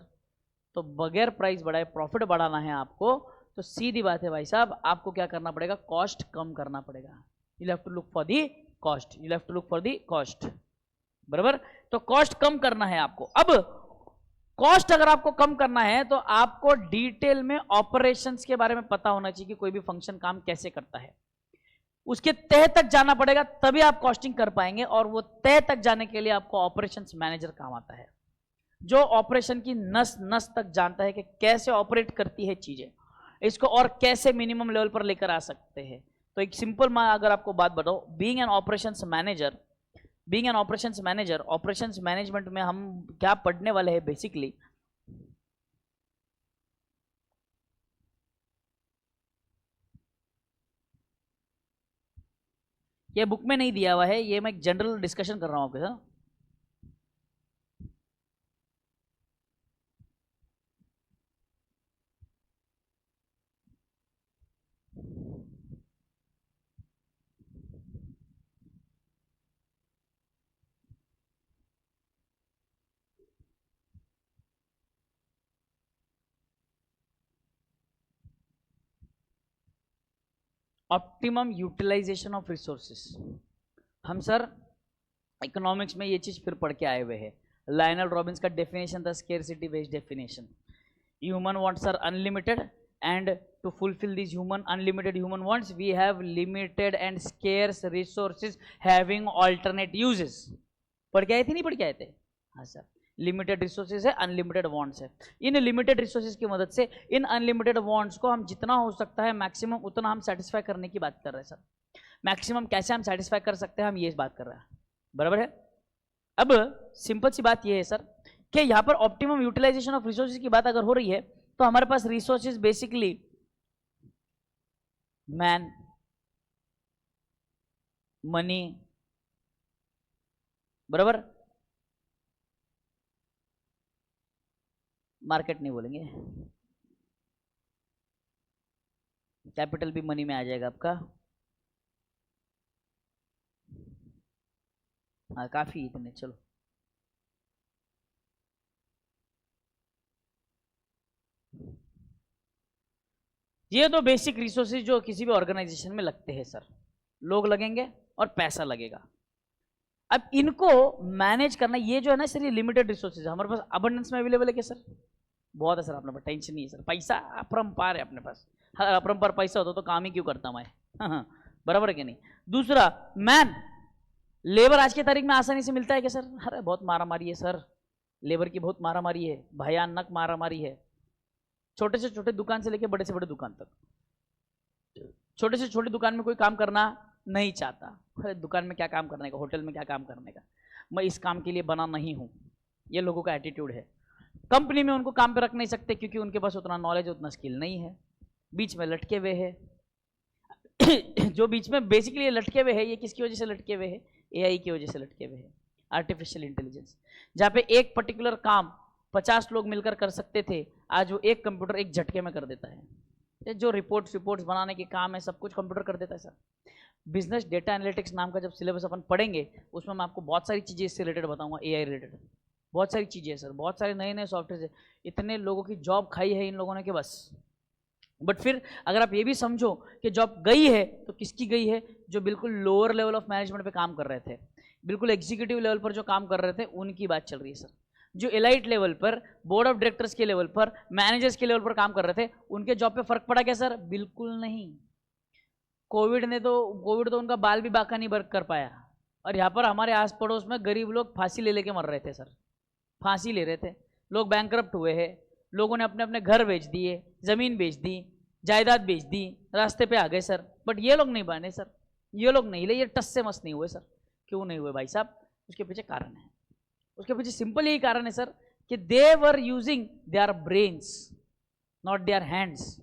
Speaker 1: तो बगैर प्राइस बढ़ाए प्रॉफिट बढ़ाना है आपको, तो सीधी बात है भाई साहब, आपको क्या करना पड़ेगा? कॉस्ट कम करना पड़ेगा। You have to look for the cost, you have to look for the cost, बराबर। तो कॉस्ट कम करना है आपको। अब कॉस्ट अगर आपको कम करना है तो आपको डिटेल में ऑपरेशंस के बारे में पता होना चाहिए कि कोई भी फंक्शन काम कैसे करता है, उसके तह तक जाना पड़ेगा, तभी आप कॉस्टिंग कर पाएंगे। और वो तह तक जाने के लिए आपको ऑपरेशंस मैनेजर काम आता है, जो ऑपरेशन की नस नस तक जानता है कि कैसे ऑपरेट करती है चीजें, इसको और कैसे मिनिमम लेवल पर लेकर आ सकते हैं। तो एक सिंपल मैं अगर आपको बात बताऊं, being an operations manager, operations management में हम क्या पढ़ने वाले हैं बेसिकली, ये बुक में नहीं दिया हुआ है, ये मैं एक जनरल डिस्कशन कर रहा हूं आपके साथ। Optimum utilisation of resources. हम सर इकोनॉमिक्स में ये चीज फिर पढ़ के आए हुए हैं। लायनल रॉबिन्स का डेफिनेशन था scarcity based definition. Human wants are unlimited and to fulfil this human unlimited human wants we have limited and scarce resources having alternate uses. पढ़ के आए थे, नहीं पढ़ के आए थे? हाँ सर। लिमिटेड रिसोर्सेज है, अनलिमिटेड वांट्स है। इन लिमिटेड रिसोर्सेज की मदद से इन अनलिमिटेड वांट्स को हम जितना हो सकता है मैक्सिमम उतना हम सेटिस्फाई करने की बात कर रहे हैं सर। मैक्सिमम कैसे हम सेटिस्फाई कर सकते हैं, हम ये बात कर रहे हैं, बराबर है। अब सिंपल सी बात ये है सर कि यहाँ पर ऑप्टिमम यूटिलाइजेशन ऑफ रिसोर्सेज की बात अगर हो रही है तो हमारे पास रिसोर्सेज बेसिकली मैन, मनी, बराबर, मार्केट नहीं बोलेंगे, कैपिटल भी मनी में आ जाएगा आपका। हाँ काफी इतने, चलो ये तो बेसिक रिसोर्सेज जो किसी भी ऑर्गेनाइजेशन में लगते हैं सर, लोग लगेंगे और पैसा लगेगा। अब इनको मैनेज करना, ये जो है ना सर, ये लिमिटेड रिसोर्सेज है, हमारे पास अबंडेंस में अवेलेबल है क्या सर? बहुत है सर, अपने पास टेंशन नहीं है सर, पैसा अपरंपार है अपने पास। हाँ, अपरंपार पैसा होता तो काम ही क्यों करता मैं? हाँ, बराबर है कि नहीं? दूसरा मैन, लेबर आज की तारीख में आसानी से मिलता है क्या सर? अरे बहुत मारामारी है सर, लेबर की बहुत मारामारी है, भयानक मारामारी है। छोटे से छोटे दुकान से लेकर बड़े से बड़े दुकान तक, छोटे से छोटे दुकान में कोई काम करना नहीं चाहता। अरे दुकान में क्या काम करने का, होटल में क्या काम करने का, मैं इस काम के लिए बना नहीं हूं, ये लोगों का एटीट्यूड है। कंपनी में उनको काम पे रख नहीं सकते क्योंकि उनके पास उतना नॉलेज, उतना स्किल नहीं है। बीच में लटके हुए है जो बीच में बेसिकली लटके हुए है, ये किसकी वजह से लटके हुए है? एआई की वजह से लटके हुए है, आर्टिफिशियल इंटेलिजेंस। जहाँ पे एक पर्टिकुलर काम 50 लोग मिलकर कर सकते थे, आज वो एक कंप्यूटर एक झटके में कर देता है। जो रिपोर्ट्स बनाने के काम है, सब कुछ कंप्यूटर कर देता है सर। बिजनेस डेटा एनालिटिक्स नाम का जब सिलेबस अपन पढ़ेंगे उसमें मैं आपको बहुत सारी चीज़ें इससे रिलेटेड बताऊंगा, एआई रिलेटेड बहुत सारी चीज़ें हैं सर, बहुत सारे नए नए सॉफ्टवेयर है। इतने लोगों की जॉब खाई है इन लोगों ने कि बस। बट फिर अगर आप ये भी समझो कि जॉब गई है तो किसकी गई है? जो बिल्कुल लोअर लेवल ऑफ मैनेजमेंट पे काम कर रहे थे, बिल्कुल एग्जीक्यूटिव लेवल पर जो काम कर रहे थे, उनकी बात चल रही है सर। जो एलाइट लेवल पर, बोर्ड ऑफ डायरेक्टर्स के लेवल पर, मैनेजर्स के लेवल पर काम कर रहे थे, उनके जॉब पे फर्क पड़ा क्या सर? बिल्कुल नहीं। कोविड तो उनका बाल भी बाका नहीं कर पाया। और यहाँ पर हमारे आस पड़ोस में गरीब लोग फांसी ले लेके मर रहे थे सर, फांसी ले रहे थे लोग, बैंकरप्ट हुए हैं, लोगों ने अपने अपने घर बेच दिए, जमीन बेच दी, जायदाद बेच दी, रास्ते पे आ गए सर। बट ये लोग नहीं बने सर, ये लोग नहीं ले, ये टस से मस नहीं हुए सर। क्यों नहीं हुए भाई साहब? उसके पीछे कारण है, उसके पीछे सिंपल यही कारण है सर कि they were using their brains not their hands.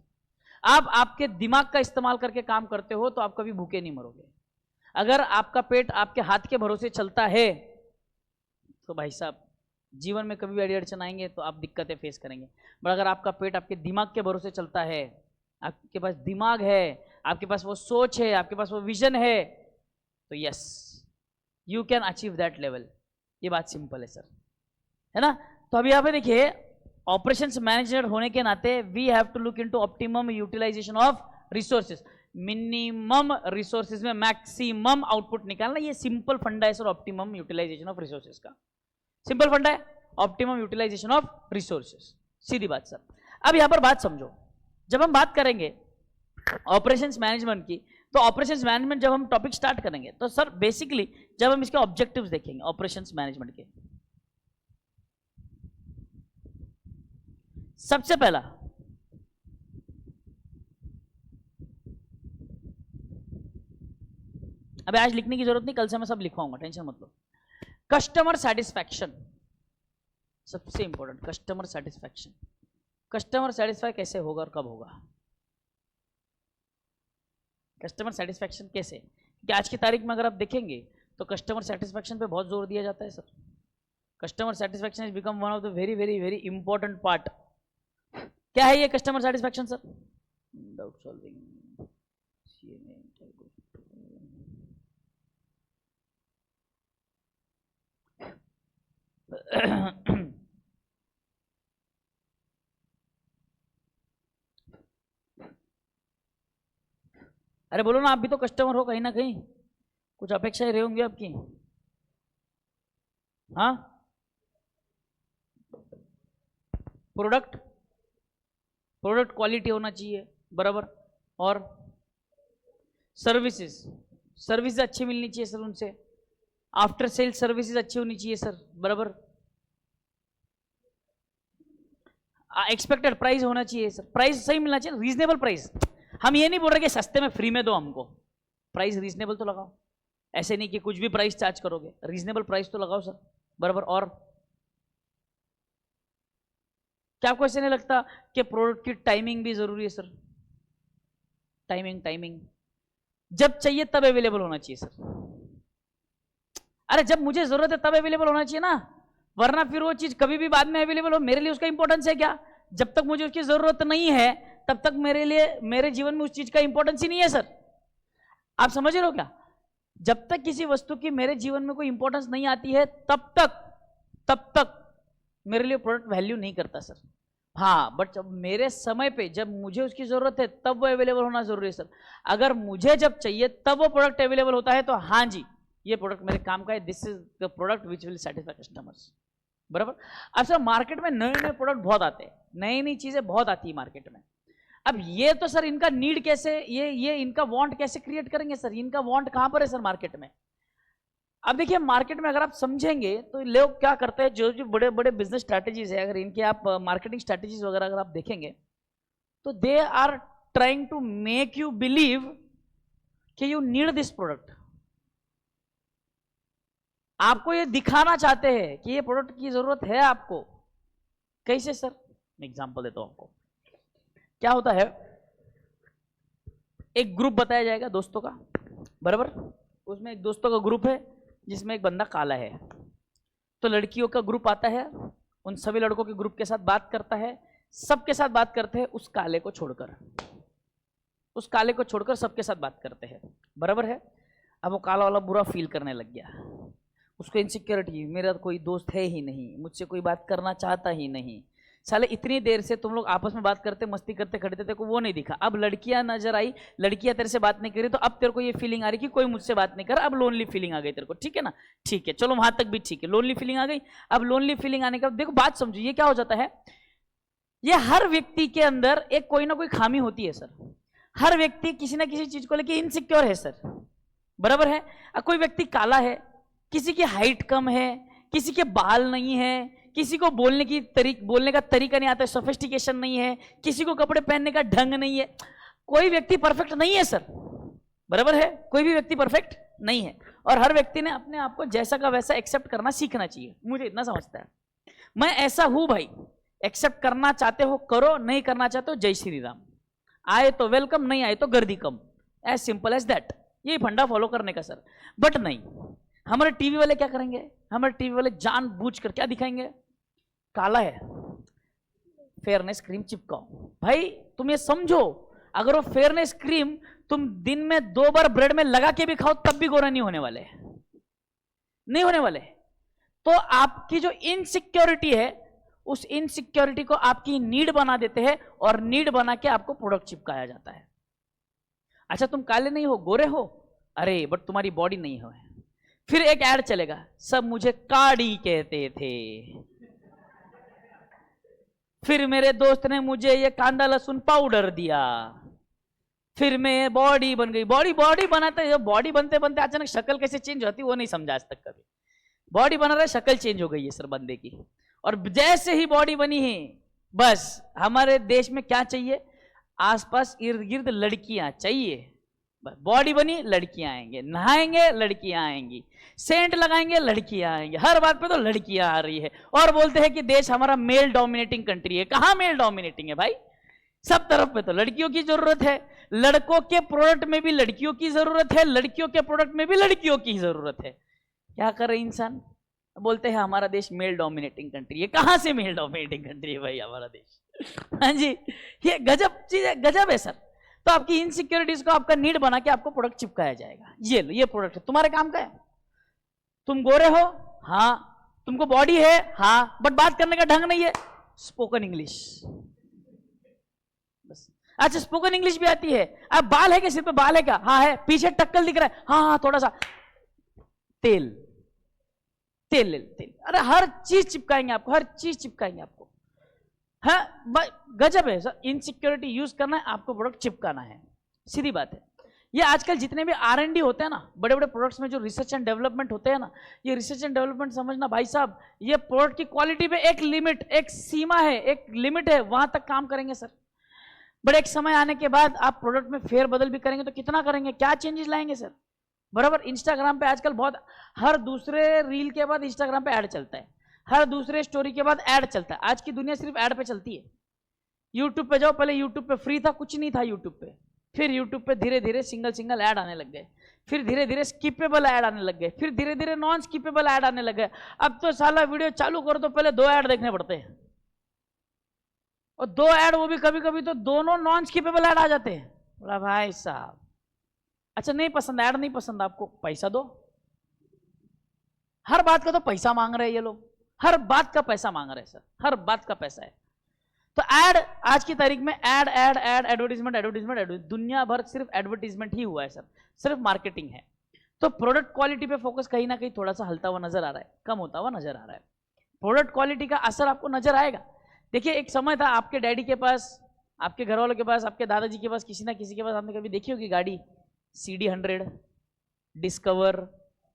Speaker 1: आप आपके दिमाग का इस्तेमाल करके काम करते हो तो आप कभी भूखे नहीं मरोगे। अगर आपका पेट आपके हाथ के भरोसे चलता है तो भाई साहब जीवन में कभी भी अड़ी अड़चन आएंगे तो आप दिक्कतें फेस करेंगे। बट अगर आपका पेट आपके दिमाग के भरोसे चलता है, आपके पास दिमाग है, आपके पास वो सोच है, आपके पास वो विजन है, तो yes you can achieve that level. ये बात सिंपल है सर, है ना? तो अभी यहाँ पे देखिए, ऑपरेशंस मैनेजर होने के नाते we have to look into optimum utilisation of resources. Minimum resources में मैक्सिमम आउटपुट निकालना, ये सिंपल फंडा है sir optimum utilisation of resources का। सिंपल फंडा है ऑप्टिमम यूटिलाइजेशन ऑफ रिसोर्सेज, सीधी बात सर। अब यहां पर बात समझो, जब हम बात करेंगे ऑपरेशंस मैनेजमेंट की, तो ऑपरेशंस मैनेजमेंट जब हम टॉपिक स्टार्ट करेंगे तो सर बेसिकली जब हम इसके ऑब्जेक्टिव्स देखेंगे ऑपरेशंस मैनेजमेंट के, सबसे पहला अबे आज लिखने की जरूरत नहीं, कल से मैं सब लिखवाऊंगा, टेंशन मत लो। कस्टमर सेटिस्फैक्शन सबसे important, customer satisfaction. Customer satisfy कैसे होगा और कब होगा? कस्टमर सेटिस्फैक्शन कैसे? कि आज की तारीख में अगर आप देखेंगे तो कस्टमर सेटिस्फैक्शन पे बहुत जोर दिया जाता है sir. Customer satisfaction is become one of the very very very important part. क्या है ये customer satisfaction sir? Doubt solving, अरे बोलो ना, आप भी तो कस्टमर हो कहीं ना कहीं, कुछ अपेक्षाएं रही होंगी आपकी। हाँ, प्रोडक्ट क्वालिटी होना चाहिए, बराबर, और सर्विसेज अच्छी मिलनी चाहिए सर उनसे, आफ्टर सेल सर्विसेज अच्छी होनी चाहिए सर, बराबर। एक्सपेक्टेड प्राइस होना चाहिए सर, प्राइस सही मिलना चाहिए, रीजनेबल प्राइस। हम ये नहीं बोल रहे कि सस्ते में फ्री में दो हमको, प्राइस रीजनेबल तो लगाओ, ऐसे नहीं कि कुछ भी प्राइस चार्ज करोगे, रीजनेबल प्राइस तो लगाओ सर, बराबर। और क्या आपको ऐसे नहीं लगता कि प्रोडक्ट की टाइमिंग भी जरूरी है सर? टाइमिंग जब चाहिए तब अवेलेबल होना चाहिए सर। अरे जब मुझे जरूरत है तब अवेलेबल होना चाहिए ना, वरना फिर वो चीज कभी भी बाद में अवेलेबल हो, मेरे लिए उसका इंपॉर्टेंस है क्या? जब तक मुझे उसकी जरूरत नहीं है तब तक मेरे लिए, मेरे जीवन में उस चीज का इंपॉर्टेंस ही नहीं है सर। आप समझ रहे हो क्या? जब तक किसी वस्तु की मेरे जीवन में कोई इंपॉर्टेंस नहीं आती है तब तक मेरे लिए प्रोडक्ट वैल्यू नहीं करता सर। हाँ, बट जब मेरे समय पे जब मुझे उसकी जरूरत है तब वो अवेलेबल होना जरूरी है सर। अगर मुझे जब चाहिए तब वो प्रोडक्ट अवेलेबल होता है तो हाँ जी, ये प्रोडक्ट मेरे काम का है, this is the product which will satisfy customers, बराबर। अब सर मार्केट में नए नए प्रोडक्ट बहुत आते हैं, नई नई चीजें बहुत आती है मार्केट में। अब ये तो सर इनका नीड कैसे, ये इनका वांट कैसे क्रिएट करेंगे सर? इनका वांट कहां पर है सर मार्केट में? अब देखिए मार्केट में अगर आप समझेंगे तो लोग क्या करते हैं, जो जो बड़े बड़े बिजनेस स्ट्रैटेजीज है, अगर इनके आप मार्केटिंग स्ट्रैटेजीज वगैरह अगर आप देखेंगे तो they are trying to make you believe कि यू नीड दिस प्रोडक्ट। आपको ये दिखाना चाहते हैं कि ये प्रोडक्ट की जरूरत है आपको। कैसे सर? मैं एग्जांपल देता हूं आपको। क्या होता है, एक ग्रुप बताया जाएगा दोस्तों का, बराबर। उसमें एक दोस्तों का ग्रुप है जिसमें एक बंदा काला है, तो लड़कियों का ग्रुप आता है, उन सभी लड़कों के ग्रुप के साथ बात करता है, सबके साथ बात करते हैं, उस काले को छोड़कर सबके साथ बात करते हैं, बराबर है। अब वो काला वाला बुरा फील करने लग गया, उसको इनसिक्योरिटी, मेरा कोई दोस्त है ही नहीं, मुझसे कोई बात करना चाहता ही नहीं, साले इतनी देर से तुम लोग आपस में बात करते मस्ती करते खड़े थे, तेरे को वो नहीं दिखा। अब लड़कियां नजर आई, लड़कियां तेरे से बात नहीं करी, तो अब तेरे को ये फीलिंग आ रही कि कोई मुझसे बात नहीं कर, अब लोनली फीलिंग आ गई तेरे को, ठीक है ना? ठीक है, चलो वहां तक भी ठीक है, लोनली फीलिंग आ गई। अब लोनली फीलिंग आने का देखो बात समझो, ये क्या हो जाता है, ये हर व्यक्ति के अंदर एक कोई ना कोई खामी होती है सर। हर व्यक्ति किसी ना किसी चीज को लेकर इनसिक्योर है सर, बराबर है। कोई व्यक्ति काला है, किसी की हाइट कम है, किसी के बाल नहीं है, किसी को बोलने का तरीका नहीं आता, सोफिस्टिकेशन नहीं है, किसी को कपड़े पहनने का ढंग नहीं है। कोई व्यक्ति परफेक्ट नहीं है सर, बराबर है। कोई भी व्यक्ति परफेक्ट नहीं है, और हर व्यक्ति ने अपने आप को जैसा का वैसा एक्सेप्ट करना सीखना चाहिए। मुझे इतना समझता है, मैं ऐसा हूं भाई, एक्सेप्ट करना चाहते हो करो, नहीं करना चाहते हो जय श्री राम, आए तो वेलकम, नहीं आए तो गर्दी कम, एज सिंपल एज दैट। ये फंडा फॉलो करने का सर। बट नहीं, हमारे टीवी वाले क्या करेंगे, हमारे टीवी वाले जानबूझकर क्या दिखाएंगे, काला है फेयरनेस क्रीम चिपकाओ। भाई तुम ये समझो, अगर वो फेयरनेस क्रीम तुम दिन में 2 बार ब्रेड में लगा के भी खाओ तब भी गोरा नहीं होने वाले, नहीं होने वाले। तो आपकी जो इनसिक्योरिटी है, उस इनसिक्योरिटी को आपकी नीड बना देते हैं, और नीड बना के आपको प्रोडक्ट चिपकाया जाता है। अच्छा तुम काले नहीं हो, गोरे हो, अरे बट तुम्हारी बॉडी नहीं हो। फिर एक ऐड चलेगा, सब मुझे काड़ी कहते थे, फिर मेरे दोस्त ने मुझे ये कांदा लहसुन पाउडर दिया, फिर मैं बॉडी बन गई। बॉडी बनाते, बॉडी बनते बनते अचानक शक्ल कैसे चेंज होती वो नहीं समझा आज तक कभी। बॉडी बना रहा, शक्ल चेंज हो गई है सर बंदे की। और जैसे ही बॉडी बनी है, बस हमारे देश में क्या चाहिए, आसपास इर्द गिर्द लड़कियां चाहिए। बॉडी बनी, लड़कियां आएंगे, नहाएंगे लड़कियां आएंगी, सेंट लगाएंगे लड़कियां आएंगे, हर बात पे तो लड़कियां आ रही है। और बोलते हैं कि देश हमारा मेल डोमिनेटिंग कंट्री है। कहां मेल डोमिनेटिंग है भाई, सब तरफ पे तो लड़कियों की जरूरत है। लड़कों के प्रोडक्ट में भी लड़कियों की जरूरत है, लड़कियों के प्रोडक्ट में भी लड़कियों की जरूरत है। क्या कर रहे इंसान, बोलते हैं हमारा देश मेल डोमिनेटिंग कंट्री है। कहां से मेल डोमिनेटिंग कंट्री है भाई हमारा देश? हाँ जी, ये गजब चीज है, गजब है सर। तो आपकी इनसिक्योरिटीज को आपका नीड बना के आपको प्रोडक्ट चिपकाया जाएगा। ये लो, ये प्रोडक्ट है, तुम्हारे काम का है। तुम गोरे हो, हाँ, तुमको बॉडी है, हाँ, बट बात करने का ढंग नहीं है, स्पोकन इंग्लिश बस। अच्छा स्पोकन इंग्लिश भी आती है। अब बाल है क्या, सिर पे बाल है क्या, हाँ है, पीछे टक्कल दिख रहा है, हाँ हाँ थोड़ा सा तेल तेल तेल, अरे हर चीज चिपकाएंगे आपको, हर चीज चिपकाएंगे आपको। हाँ गजब है सर, इनसिक्योरिटी यूज करना है आपको, प्रोडक्ट चिपकाना है, सीधी बात है। ये आजकल जितने भी R&D होते हैं ना, बड़े बड़े प्रोडक्ट्स में जो रिसर्च एंड डेवलपमेंट होते हैं ना, ये रिसर्च एंड डेवलपमेंट समझना भाई साहब, ये प्रोडक्ट की क्वालिटी पे एक लिमिट, एक सीमा है, एक लिमिट है, वहां तक काम करेंगे सर। बट एक समय आने के बाद आप प्रोडक्ट में फेर बदल भी करेंगे तो कितना करेंगे, क्या चेंजेस लाएंगे सर। बराबर। इंस्टाग्राम पे आजकल बहुत, हर दूसरे रील के बाद इंस्टाग्राम पे ऐड चलता है, हर दूसरे स्टोरी के बाद ऐड चलता है। आज की दुनिया सिर्फ ऐड पे चलती है। यूट्यूब पे जाओ, पहले यूट्यूब पे फ्री था, कुछ नहीं था यूट्यूब पे, फिर यूट्यूब पे धीरे धीरे सिंगल ऐड आने लग गए, फिर धीरे धीरे स्किपेबल ऐड आने लग गए, फिर धीरे धीरे नॉन स्किपेबल ऐड आने लग गए। अब तो साला वीडियो चालू करो तो पहले 2 ऐड देखने पड़ते हैं, और 2 ऐड वो भी कभी कभी तो दोनों नॉन स्किपेबल ऐड आ जाते हैं। बोला भाई साहब, अच्छा नहीं पसंद, ऐड नहीं पसंद आपको, पैसा दो। हर बात का तो पैसा मांग रहे हैं ये लोग, हर बात का पैसा मांग रहे हैं सर, हर बात का पैसा है। तो ऐड, आज की तारीख में add add add advertisement advertisement, दुनिया भर सिर्फ एडवर्टीजमेंट ही हुआ है सर, सिर्फ मार्केटिंग है। तो प्रोडक्ट क्वालिटी पे फोकस कहीं ना कहीं थोड़ा सा हलता हुआ नजर आ रहा है, कम होता हुआ नजर आ रहा है। प्रोडक्ट क्वालिटी का असर आपको नजर आएगा। देखिए एक समय था आपके डैडी के पास, आपके घर वालों के पास, आपके दादाजी के पास, किसी ना किसी के पास आपने कभी देखी होगी गाड़ी, CD100, discover,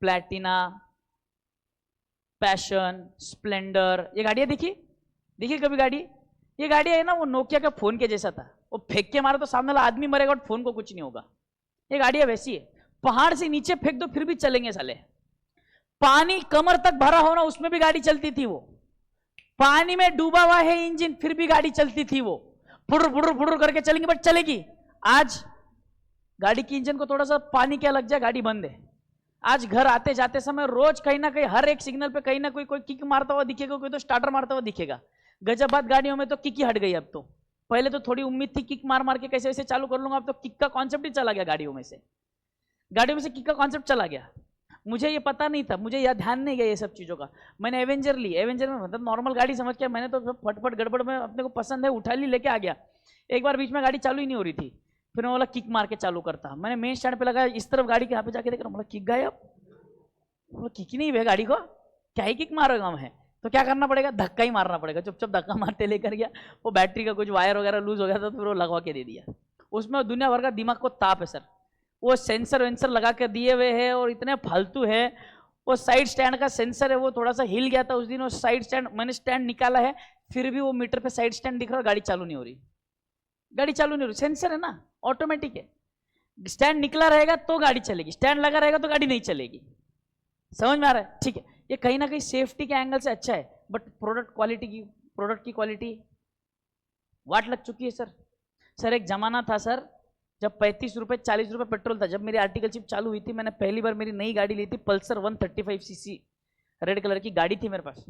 Speaker 1: Platina, passion, Splendor, ये गाड़ियां देखिए कभी गाड़ी। ये गाड़ी है ना, वो नोकिया का फोन के जैसा था, वो फेंक के मारे तो सामने वाला आदमी मरेगा और फोन को कुछ नहीं होगा। ये गाड़ियां वैसी है, पहाड़ से नीचे फेंक दो फिर भी चलेंगे साले। पानी कमर तक भरा होना उसमें भी गाड़ी चलती थी, वो पानी में डूबा हुआ है इंजन फिर भी गाड़ी चलती थी, वो फुर फुर फुर करके चलेंगे बट चलेगी। आज गाड़ी की इंजन को थोड़ा सा पानी क्या लग जाए, गाड़ी बंद है। आज घर आते जाते समय रोज कहीं ना कहीं हर एक सिग्नल पे कहीं ना कोई किक मारता हुआ दिखेगा, कोई तो स्टार्टर मारता हुआ दिखेगा। गजबात गाड़ियों में तो किक ही हट गई अब तो। पहले तो थोड़ी उम्मीद थी किक मार मार के कैसे वैसे चालू कर लूंगा, अब तो किक का कॉन्सेप्ट ही चला गया गाड़ियों में से, किक का कॉन्सेप्ट चला गया। मुझे ये पता नहीं था, मुझे यह ध्यान नहीं गया ये सब चीज़ों का। मैंने एवेंजर ली, एवेंजर में मतलब नॉर्मल गाड़ी समझ के मैंने तो फटफट गड़बड़ में अपने को पसंद है उठा ली, लेके आ गया। एक बार बीच में गाड़ी चालू ही नहीं हो रही थी, फिर मैं बोला किक मार के चालू करता। मैंने मेन स्टैंड पे लगा, इस तरफ गाड़ी के यहाँ पे जाके देख रहा हूँ, बोला किक गायब, बोला किक ही नहीं हुई गाड़ी को, क्या ही किक मारेगा मैं। तो क्या करना पड़ेगा, धक्का ही मारना पड़ेगा। चुपचाप धक्का मारते लेकर गया, वो बैटरी का कुछ वायर वगैरह लूज हो गया था तो फिर वो लगवा के दे दिया। उसमें दुनिया भर का दिमाग को ताप है सर, वो सेंसर वेंसर लगा के दिए हुए है और इतने फालतू है। वो साइड स्टैंड का सेंसर है, वो थोड़ा सा हिल गया था उस दिन, वो साइड स्टैंड मैंने स्टैंड निकाला है, फिर भी वो मीटर पे साइड स्टैंड दिख रहा है, गाड़ी चालू नहीं हो रही, गाड़ी चालू नहीं हो रही। सेंसर है ना, ऑटोमेटिक है, स्टैंड निकला रहेगा तो गाड़ी चलेगी, स्टैंड लगा रहेगा तो गाड़ी नहीं चलेगी। समझ में आ रहा है? ठीक है, ये कहीं ना कहीं सेफ्टी के एंगल से अच्छा है, बट प्रोडक्ट की क्वालिटी वाट लग चुकी है सर। सर एक जमाना था सर, जब 35 रुपए 40 रुपए पेट्रोल था, जब मेरी आर्टिकलशिप चालू हुई थी, मैंने पहली बार मेरी नई गाड़ी ली थी, पल्सर 135cc रेड कलर की गाड़ी थी मेरे पास।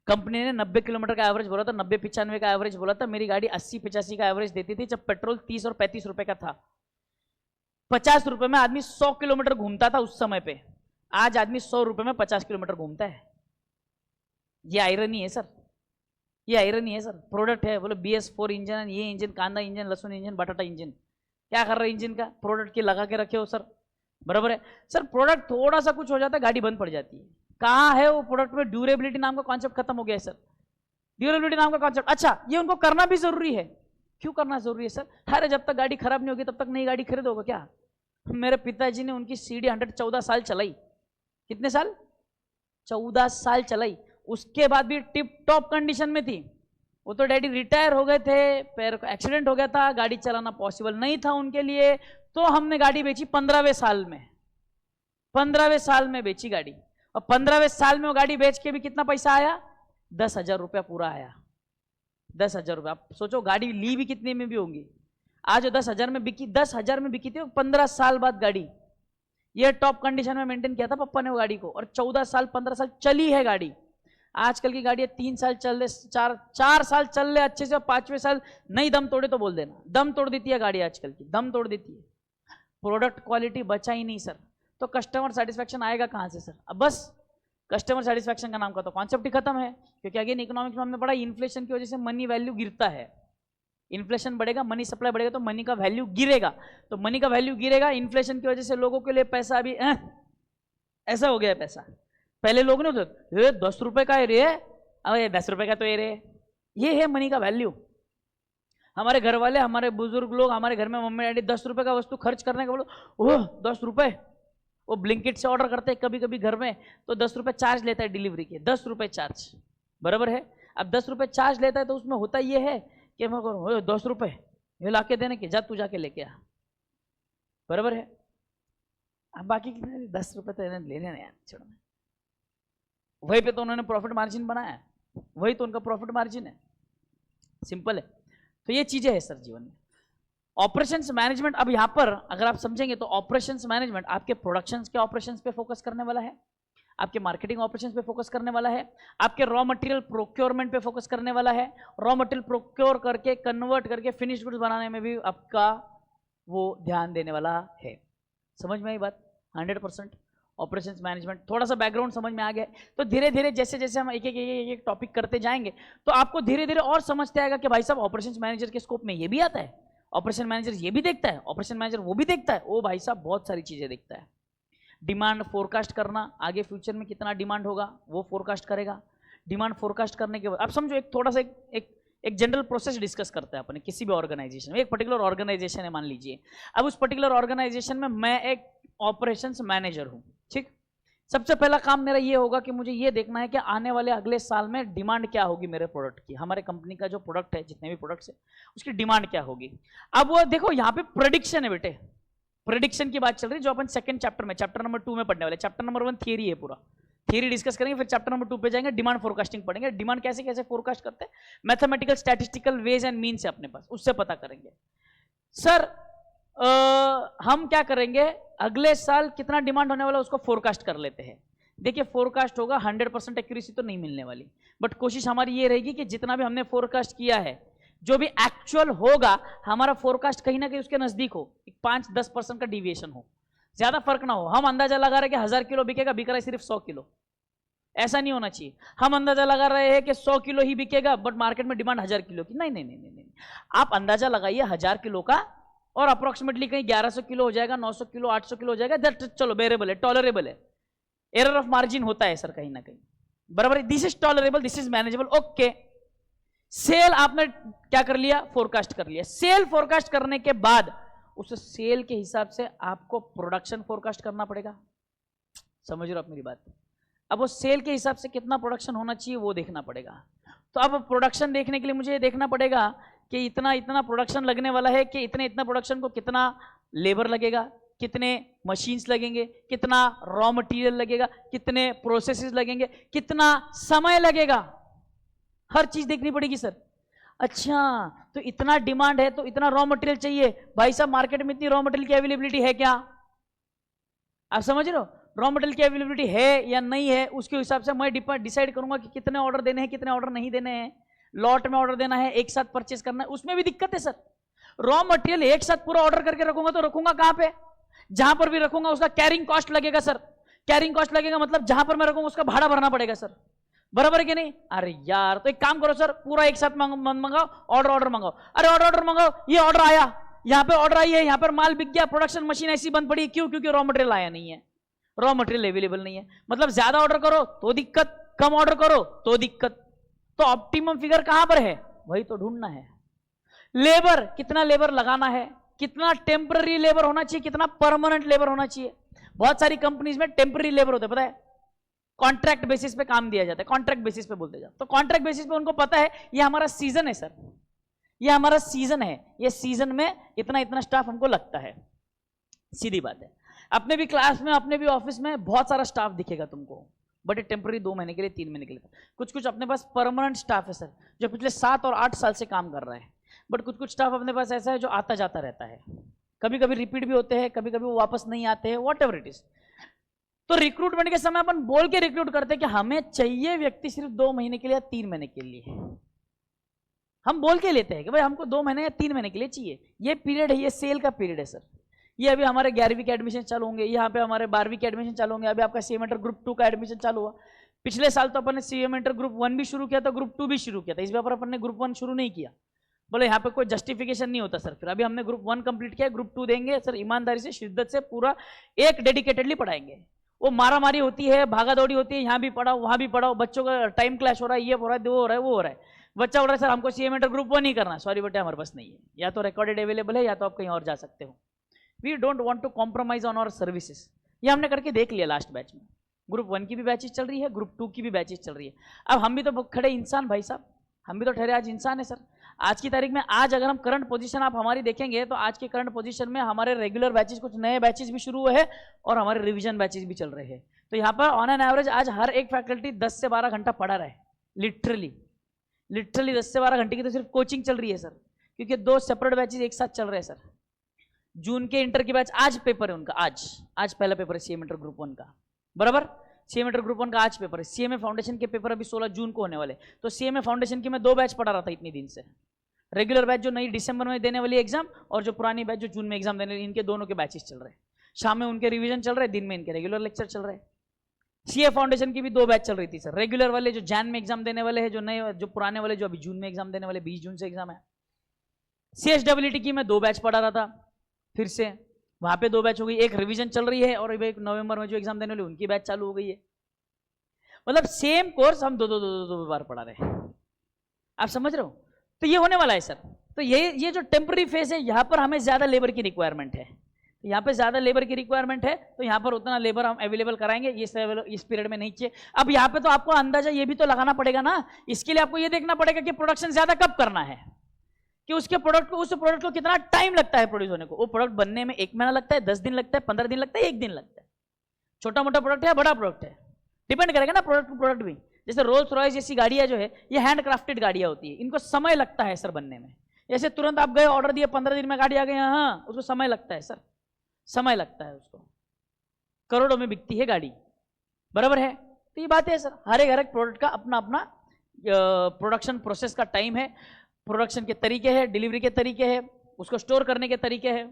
Speaker 1: कंपनी ने 90 किलोमीटर का एवरेज बोला था, 90-95 का एवरेज बोला था, मेरी गाड़ी 80-85 का एवरेज देती थी, जब पेट्रोल 30 और 35 रुपए का था। 50 रुपए में आदमी 100 किलोमीटर घूमता था उस समय पे, आज आदमी 100 रुपए में 50 किलोमीटर घूमता है। ये आयरनी है सर, ये आयरनी है सर। प्रोडक्ट है, बोले BS4 इंजन, ये इंजन, कांदा इंजन, लहसुन इंजन, बटाटा इंजन, क्या कर रहे इंजन का, प्रोडक्ट के लगा के रखे हो सर, बराबर है सर। प्रोडक्ट थोड़ा सा कुछ हो जाता है गाड़ी बंद पड़ जाती है। कहाँ है वो प्रोडक्ट में ड्यूरेबिलिटी नाम का कॉन्सेप्ट, खत्म हो गया है सर, ड्यूरेबिलिटी नाम का कॉन्सेप्ट। अच्छा ये उनको करना भी जरूरी है, क्यों करना जरूरी है सर? अरे जब तक गाड़ी खराब नहीं होगी तब तक नई गाड़ी खरीदोगे क्या? मेरे पिताजी ने उनकी CD100 14 साल चलाई, कितने साल? 14 साल चलाई, उसके बाद भी टिप टॉप कंडीशन में थी। वो तो डैडी रिटायर हो गए थे, पैर को एक्सीडेंट हो गया था, गाड़ी चलाना पॉसिबल नहीं था उनके लिए, तो हमने गाड़ी बेची 15वें साल में, 15वें साल में बेची गाड़ी। और 15वें साल में वो गाड़ी बेच के भी कितना पैसा आया? 10,000 रुपया पूरा आया, 10,000 रुपया। आप सोचो गाड़ी ली भी कितने में भी होंगी, आज 10,000 में बिकी, 10,000 में बिकी थी 15 साल बाद गाड़ी। ये टॉप कंडीशन में मेंटेन किया था पापा ने वो गाड़ी को, और 14 साल 15 साल चली है गाड़ी। आजकल की गाड़ी 3 साल चल रहे, 4 साल चल रहे अच्छे से, 5वें साल नहीं दम तोड़े तो बोल देना, दम तोड़ देती है गाड़ी आजकल की, दम तोड़ देती है। प्रोडक्ट क्वालिटी बचा ही नहीं सर, तो कस्टमर सेटिस्फैक्शन आएगा कहाँ से सर? अब बस कस्टमर सेटिस्फैक्शन का नाम का तो कॉन्सेप्ट ही खत्म है, क्योंकि अगेन इकोनॉमिक्स में हमने पढ़ा, इन्फ्लेशन की वजह से मनी वैल्यू गिरता है। इन्फ्लेशन बढ़ेगा, मनी सप्लाई बढ़ेगा तो मनी का वैल्यू गिरेगा, तो मनी का वैल्यू गिरेगा। इन्फ्लेशन की वजह से लोगों के लिए पैसा अभी ऐसा हो गया है पैसा। पहले लोग नहीं होते 10 रुपए का है रे, अरे 10 रुपए का तो ये रे, ये है मनी का वैल्यू। हमारे घर वाले, हमारे बुजुर्ग लोग, हमारे घर में मम्मी डैडी 10 रुपए का वस्तु खर्च करने का बोलो, ओह 10 रुपए, वो ब्लिंकिट से ऑर्डर करते हैं कभी कभी घर में, तो 10 रुपए चार्ज लेता है डिलीवरी के, 10 रुपए चार्ज, बराबर है। अब 10 रुपए चार्ज लेता है तो उसमें होता ये है कि मैं करूँ 10 रुपए ये ला के देने के, जा तू जाके लेके आ, बराबर है। अब बाकी 10 रुपए तो लेने नहीं यार, छोड़ो, वही पे तो उन्होंने प्रॉफिट मार्जिन बनाया, वही तो उनका प्रॉफिट मार्जिन है, सिंपल है। तो ये चीजें है सर जीवन में। ऑपरेशंस मैनेजमेंट, अब यहां पर अगर आप समझेंगे तो ऑपरेशंस मैनेजमेंट आपके प्रोडक्शंस के ऑपरेशंस पे फोकस करने वाला है, आपके मार्केटिंग ऑपरेशंस पे फोकस करने वाला है, आपके रॉ मटेरियल प्रोक्योरमेंट पे फोकस करने वाला है, रॉ मटेरियल प्रोक्योर करके कन्वर्ट करके फिनिश्ड गुड्स बनाने में भी आपका वो ध्यान देने वाला है। समझ में आई बात? 100% ऑपरेशंस मैनेजमेंट। थोड़ा सा बैकग्राउंड समझ में आ गया तो धीरे धीरे जैसे जैसे हम एक एक टॉपिक करते जाएंगे तो आपको धीरे धीरे और समझते आएगा कि भाई साहब ऑपरेशंस मैनेजर के स्कोप में ये भी आता है, ऑपरेशन मैनेजर ये भी देखता है, ऑपरेशन मैनेजर वो भी देखता है, ओ भाई साहब बहुत सारी चीजें देखता है। डिमांड फोरकास्ट करना, आगे फ्यूचर में कितना डिमांड होगा वो फोरकास्ट करेगा। डिमांड फोरकास्ट करने के बाद अब समझो एक थोड़ा सा एक जनरल प्रोसेस डिस्कस करते हैं अपने किसी भी ऑर्गेनाइजेशन में। एक पर्टिकुलर ऑर्गेनाइजेशन है मान लीजिए, अब उस पर्टिकुलर ऑर्गेनाइजेशन में मैं एक ऑपरेशंस मैनेजर हूं, ठीक। सबसे पहला काम मेरा ये होगा कि मुझे ये देखना है कि आने वाले अगले साल में डिमांड क्या होगी मेरे प्रोडक्ट की, हमारे कंपनी का जो प्रोडक्ट है, जितने भी प्रोडक्ट्स है उसकी डिमांड क्या होगी। अब वो देखो यहाँ पे प्रेडिक्शन है बेटे, प्रेडिक्शन की बात चल रही है जो अपन सेकंड चैप्टर में, चैप्टर नंबर 2 में पढ़ने वाले। चैप्टर नंबर 1 थियरी है, पूरा थियरी डिस्कस करेंगे, फिर चैप्टर नंबर 2 पे जाएंगे, डिमांड फोरकास्टिंग पढ़ेंगे। डिमांड कैसे कैसे फोरकास्ट करते हैं, mathematical statistical ways and means है अपने पास, उससे पता करेंगे। सर हम क्या करेंगे, अगले साल कितना डिमांड होने वाला उसको फोरकास्ट कर लेते हैं। देखिए फोरकास्ट होगा, 100% एक्यूरेसी तो नहीं मिलने वाली, बट कोशिश हमारी ये रहेगी कि जितना भी हमने फोरकास्ट किया है, जो भी एक्चुअल होगा हमारा फोरकास्ट कहीं ना कहीं उसके नजदीक हो, 5-10% का डिविएशन हो, ज्यादा फर्क ना हो। हम अंदाजा लगा रहे हैं कि 1000 किलो बिकेगा, बिक रहा है सिर्फ 100 किलो, ऐसा नहीं होना चाहिए। हम अंदाजा लगा रहे हैं कि 100 किलो ही बिकेगा बट मार्केट में डिमांड 1000 किलो की, नहीं नहीं नहीं नहीं, आप अंदाजा लगाइए 1000 किलो का और अप्रोक्सीमेटली कहीं 1100 किलो हो जाएगा, 900 किलो, 800 किलो हो जाएगा, दैट चलो बेरेबल है, टॉलरेबल है। एरर ऑफ मार्जिन होता है सर कहीं ना कहीं, बराबर, this is tolerable, this is manageable, okay. Sale आपने क्या कर लिया, फोरकास्ट कर लिया। सेल फोरकास्ट करने के बाद उस सेल के हिसाब से आपको प्रोडक्शन फोरकास्ट करना पड़ेगा, समझ रहे हो आप मेरी बात। अब वो सेल के हिसाब से कितना प्रोडक्शन होना चाहिए वो देखना पड़ेगा। तो अब प्रोडक्शन देखने के लिए मुझे ये देखना पड़ेगा कि इतना इतना प्रोडक्शन लगने वाला है, कि इतने इतना प्रोडक्शन को कितना लेबर लगेगा, कितने मशीन्स लगेंगे, कितना रॉ मटेरियल लगेगा, कितने प्रोसेसेस लगेंगे, कितना समय लगेगा, हर चीज देखनी पड़ेगी सर। अच्छा तो इतना डिमांड है तो इतना रॉ मटेरियल चाहिए, भाई साहब मार्केट में इतनी रॉ मटेरियल की अवेलेबिलिटी है क्या, आप समझ रहे हो, रॉ मटेरियल की अवेलेबिलिटी है या नहीं है, उसके हिसाब से मैं डिसाइड करूंगा कि कितने ऑर्डर देने हैं, कितने ऑर्डर नहीं देने हैं, लॉट में ऑर्डर देना है, एक साथ परचेस करना है, उसमें भी दिक्कत है सर। रॉ मटेरियल एक साथ पूरा ऑर्डर करके रखूंगा तो रखूंगा कहां पे, जहां पर भी रखूंगा उसका कैरिंग कॉस्ट लगेगा सर। कैरिंग कॉस्ट लगेगा मतलब जहां पर मैं रखूंगा उसका भाड़ा भरना पड़ेगा सर, बराबर है कि नहीं। अरे यार तो एक काम करो सर, पूरा एक साथ मंगाओ, ऑर्डर मंगाओ, अरे ऑर्डर मंगाओ, ये ऑर्डर आया, यहाँ पे ऑर्डर आई है, यहाँ पर माल बिक गया, प्रोडक्शन मशीन ऐसी बंद पड़ी, क्यों, क्योंकि रॉ मटेरियल आया नहीं है, रॉ मटेरियल अवेलेबल नहीं है। मतलब ज्यादा ऑर्डर करो तो दिक्कत, कम ऑर्डर करो तो दिक्कत। तो ऑप्टिमम फिगर कहां पर है, वही तो ढूंढना है। लेबर, कितना लेबर लगाना है, कितना टेम्पररी लेबर होना चाहिए, कितना परमानेंट लेबर होना चाहिए। बहुत सारी कंपनीज में टेम्पररी लेबर होते हैं, पता है, कॉन्ट्रैक्ट बेसिस पे काम दिया जाता है, कॉन्ट्रैक्ट बेसिस पे बोलते जाओ। तो कॉन्ट्रैक्ट बेसिस पे उनको पता है ये हमारा सीजन है सर, ये हमारा सीजन है, ये सीजन में इतना इतना स्टाफ हमको लगता है, सीधी बात है। अपने भी क्लास में, अपने भी ऑफिस में बहुत सारा स्टाफ दिखेगा तुमको, बट ये टेम्पररी 2 महीने के लिए, 3 महीने के लिए। कुछ कुछ अपने पास परमानेंट स्टाफ है सर, जो पिछले 7 और 8 साल से काम कर रहा है, बट कुछ कुछ स्टाफ अपने पास ऐसा है जो आता जाता रहता है, कभी कभी रिपीट भी होते हैं, कभी कभी वो वापस नहीं आते हैं, वॉट एवर इट इज। तो रिक्रूटमेंट के समय अपन बोल के रिक्रूट करते हैं कि हमें चाहिए व्यक्ति सिर्फ 2 महीने के लिए या 3 महीने के लिए, हम बोल के लेते हैं कि भाई हमको 2 महीने या 3 महीने के लिए चाहिए, ये पीरियड है, ये सेल का पीरियड है सर। ये अभी हमारे 11वीं के एडमिशन चालू होंगे, यहाँ पे हमारे 12वीं के एडमिशन चालू होंगे, अभी आपका सीएमएंटर ग्रुप 2 का एडमिशन चालू हुआ। पिछले साल तो अपन ने सीएमएंटर ग्रुप 1 भी शुरू किया था, ग्रुप 2 भी शुरू किया था, इस बार अपन ने ग्रुप 1 शुरू नहीं किया। बोले यहाँ पे कोई जस्टिफिकेशन नहीं होता सर, फिर अभी हमने ग्रुप 1 कंप्लीट किया, ग्रुप 2 देंगे सर, ईमानदारी से, शिद्दत से, पूरा एक डेडिकेटेडली पढ़ाएंगे। वो मारा मारी होती है, भागा दौड़ी होती है, यहाँ भी पढ़ाओ वहाँ भी पढ़ाओ, बच्चों का टाइम क्लैश हो रहा है, ये हो रहा है, वो हो रहा है, वो हो रहा है, बच्चा बोल रहा है सर हमको सीएम इंटर ग्रुप 1 ही करना, सॉरी बेटा हमारे पास नहीं है, या तो रिकॉर्डेड अवेलेबल है या तो आप कहीं और जा सकते हो। We don't want to compromise on our services. ये हमने करके देख लिया लास्ट बैच में, ग्रुप 1 की भी बैचेस चल रही है, ग्रुप 2 की भी बैचेस चल रही है। अब हम भी तो खड़े इंसान भाई साहब, हम भी तो ठहरे आज इंसान है सर। आज की तारीख में आज अगर हम करंट पोजीशन आप हमारी देखेंगे तो आज के करंट पोजीशन में हमारे रेगुलर बैचेस, कुछ नए बैचेस भी शुरू हुए हैं और हमारे रिवीजन बैचेस भी चल रहे हैं। तो यहाँ पर ऑन एन एवरेज आज हर एक फैकल्टी 10 से 12 घंटा पढ़ा रहा है, लिटरली 10 से 12 घंटे की तो सिर्फ कोचिंग चल रही है सर, क्योंकि 2 सेपरेट बैचेस एक साथ चल रहे हैं सर। जून के इंटर की बैच आज पेपर है उनका, आज पहला पेपर है सीएम इंटर ग्रुप 1 का, बराबर। सीएम इंटर ग्रुप 1 का आज पेपर है। सीएमए फाउंडेशन के पेपर अभी 16 जून को होने वाले। तो सीएमए फाउंडेशन की मैं 2 बैच पढ़ा रहा था इतनी दिन से, रेगुलर बैच जो नई दिसंबर में देने वाली एग्जाम और जो पुरानी बैच जो जून में एग्जाम देने, इनके दोनों के बैचेस चल रहे हैं। शाम में उनके रिवीजन चल रहे हैं, दिन में इनके रेगुलर लेक्चर चल रहे हैं। सीए फाउंडेशन की भी 2 बैच चल रही थी सर, रेगुलर वाले जो जैन में एग्जाम देने वाले हैं, जो नए जो पुराने वाले जो अभी जून में एग्जाम देने वाले, 20 जून से एग्जाम है। CSWT की मैं 2 बैच पढ़ा रहा था, फिर से वहां पे 2 बैच हो गई, एक रिवीजन चल रही है और एक नवंबर में जो एग्जाम देने वाले उनकी बैच चालू हो गई है। मतलब सेम कोर्स हम दो बार पढ़ा रहे हैं, आप समझ रहे हो। तो ये होने वाला है सर। तो ये जो टेम्पररी फेज है, यहाँ पर हमें ज्यादा लेबर की रिक्वायरमेंट है, यहाँ पे ज्यादा लेबर की रिक्वायरमेंट है, तो यहाँ पर उतना लेबर हम अवेलेबल कराएंगे, इस पीरियड में नहीं चाहिए। अब यहाँ पे तो आपको अंदाजा ये भी तो लगाना पड़ेगा ना, इसके लिए आपको ये देखना पड़ेगा कि प्रोडक्शन ज्यादा कब करना है, कि उसके प्रोडक्ट को, उस प्रोडक्ट को कितना टाइम लगता है प्रोड्यूस होने को। वो प्रोडक्ट बनने में 1 महीना लगता है, 10 दिन लगता है, 15 दिन लगता है, 1 दिन लगता है। छोटा मोटा प्रोडक्ट है, बड़ा प्रोडक्ट है, डिपेंड करेगा ना प्रोडक्ट टू प्रोडक्ट भी। जैसे रोल्स रॉयस जैसी गाड़ियां जो है, ये हैंड क्राफ्टेड गाड़ियां होती है, इनको समय लगता है सर बनने में। जैसे तुरंत आप गए ऑर्डर दिए, 15 दिन में गाड़ी आ गई, हाँ उसको समय लगता है सर, समय लगता है उसको, करोड़ों में बिकती है गाड़ी, बराबर है। तो ये बात है सर, हर एक प्रोडक्ट का अपना अपना प्रोडक्शन प्रोसेस का टाइम है, प्रोडक्शन के तरीके हैं, डिलीवरी के तरीके हैं, उसको स्टोर करने के तरीके हैं,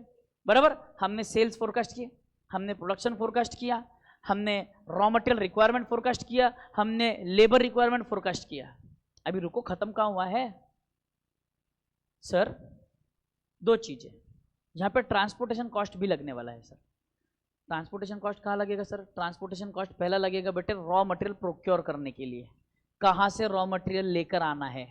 Speaker 1: बराबर। हमने सेल्स फोरकास्ट किया, हमने प्रोडक्शन फोरकास्ट किया, हमने रॉ मटेरियल रिक्वायरमेंट फोरकास्ट किया, हमने लेबर रिक्वायरमेंट फोरकास्ट किया। अभी रुको, खत्म कहाँ हुआ है सर? 2 चीजें, यहाँ पे ट्रांसपोर्टेशन कॉस्ट भी लगने वाला है सर। ट्रांसपोर्टेशन कॉस्ट कहाँ लगेगा सर? ट्रांसपोर्टेशन कॉस्ट पहला लगेगा बेटे रॉ मटेरियल प्रोक्योर करने के लिए, कहाँ से रॉ मटेरियल लेकर आना है,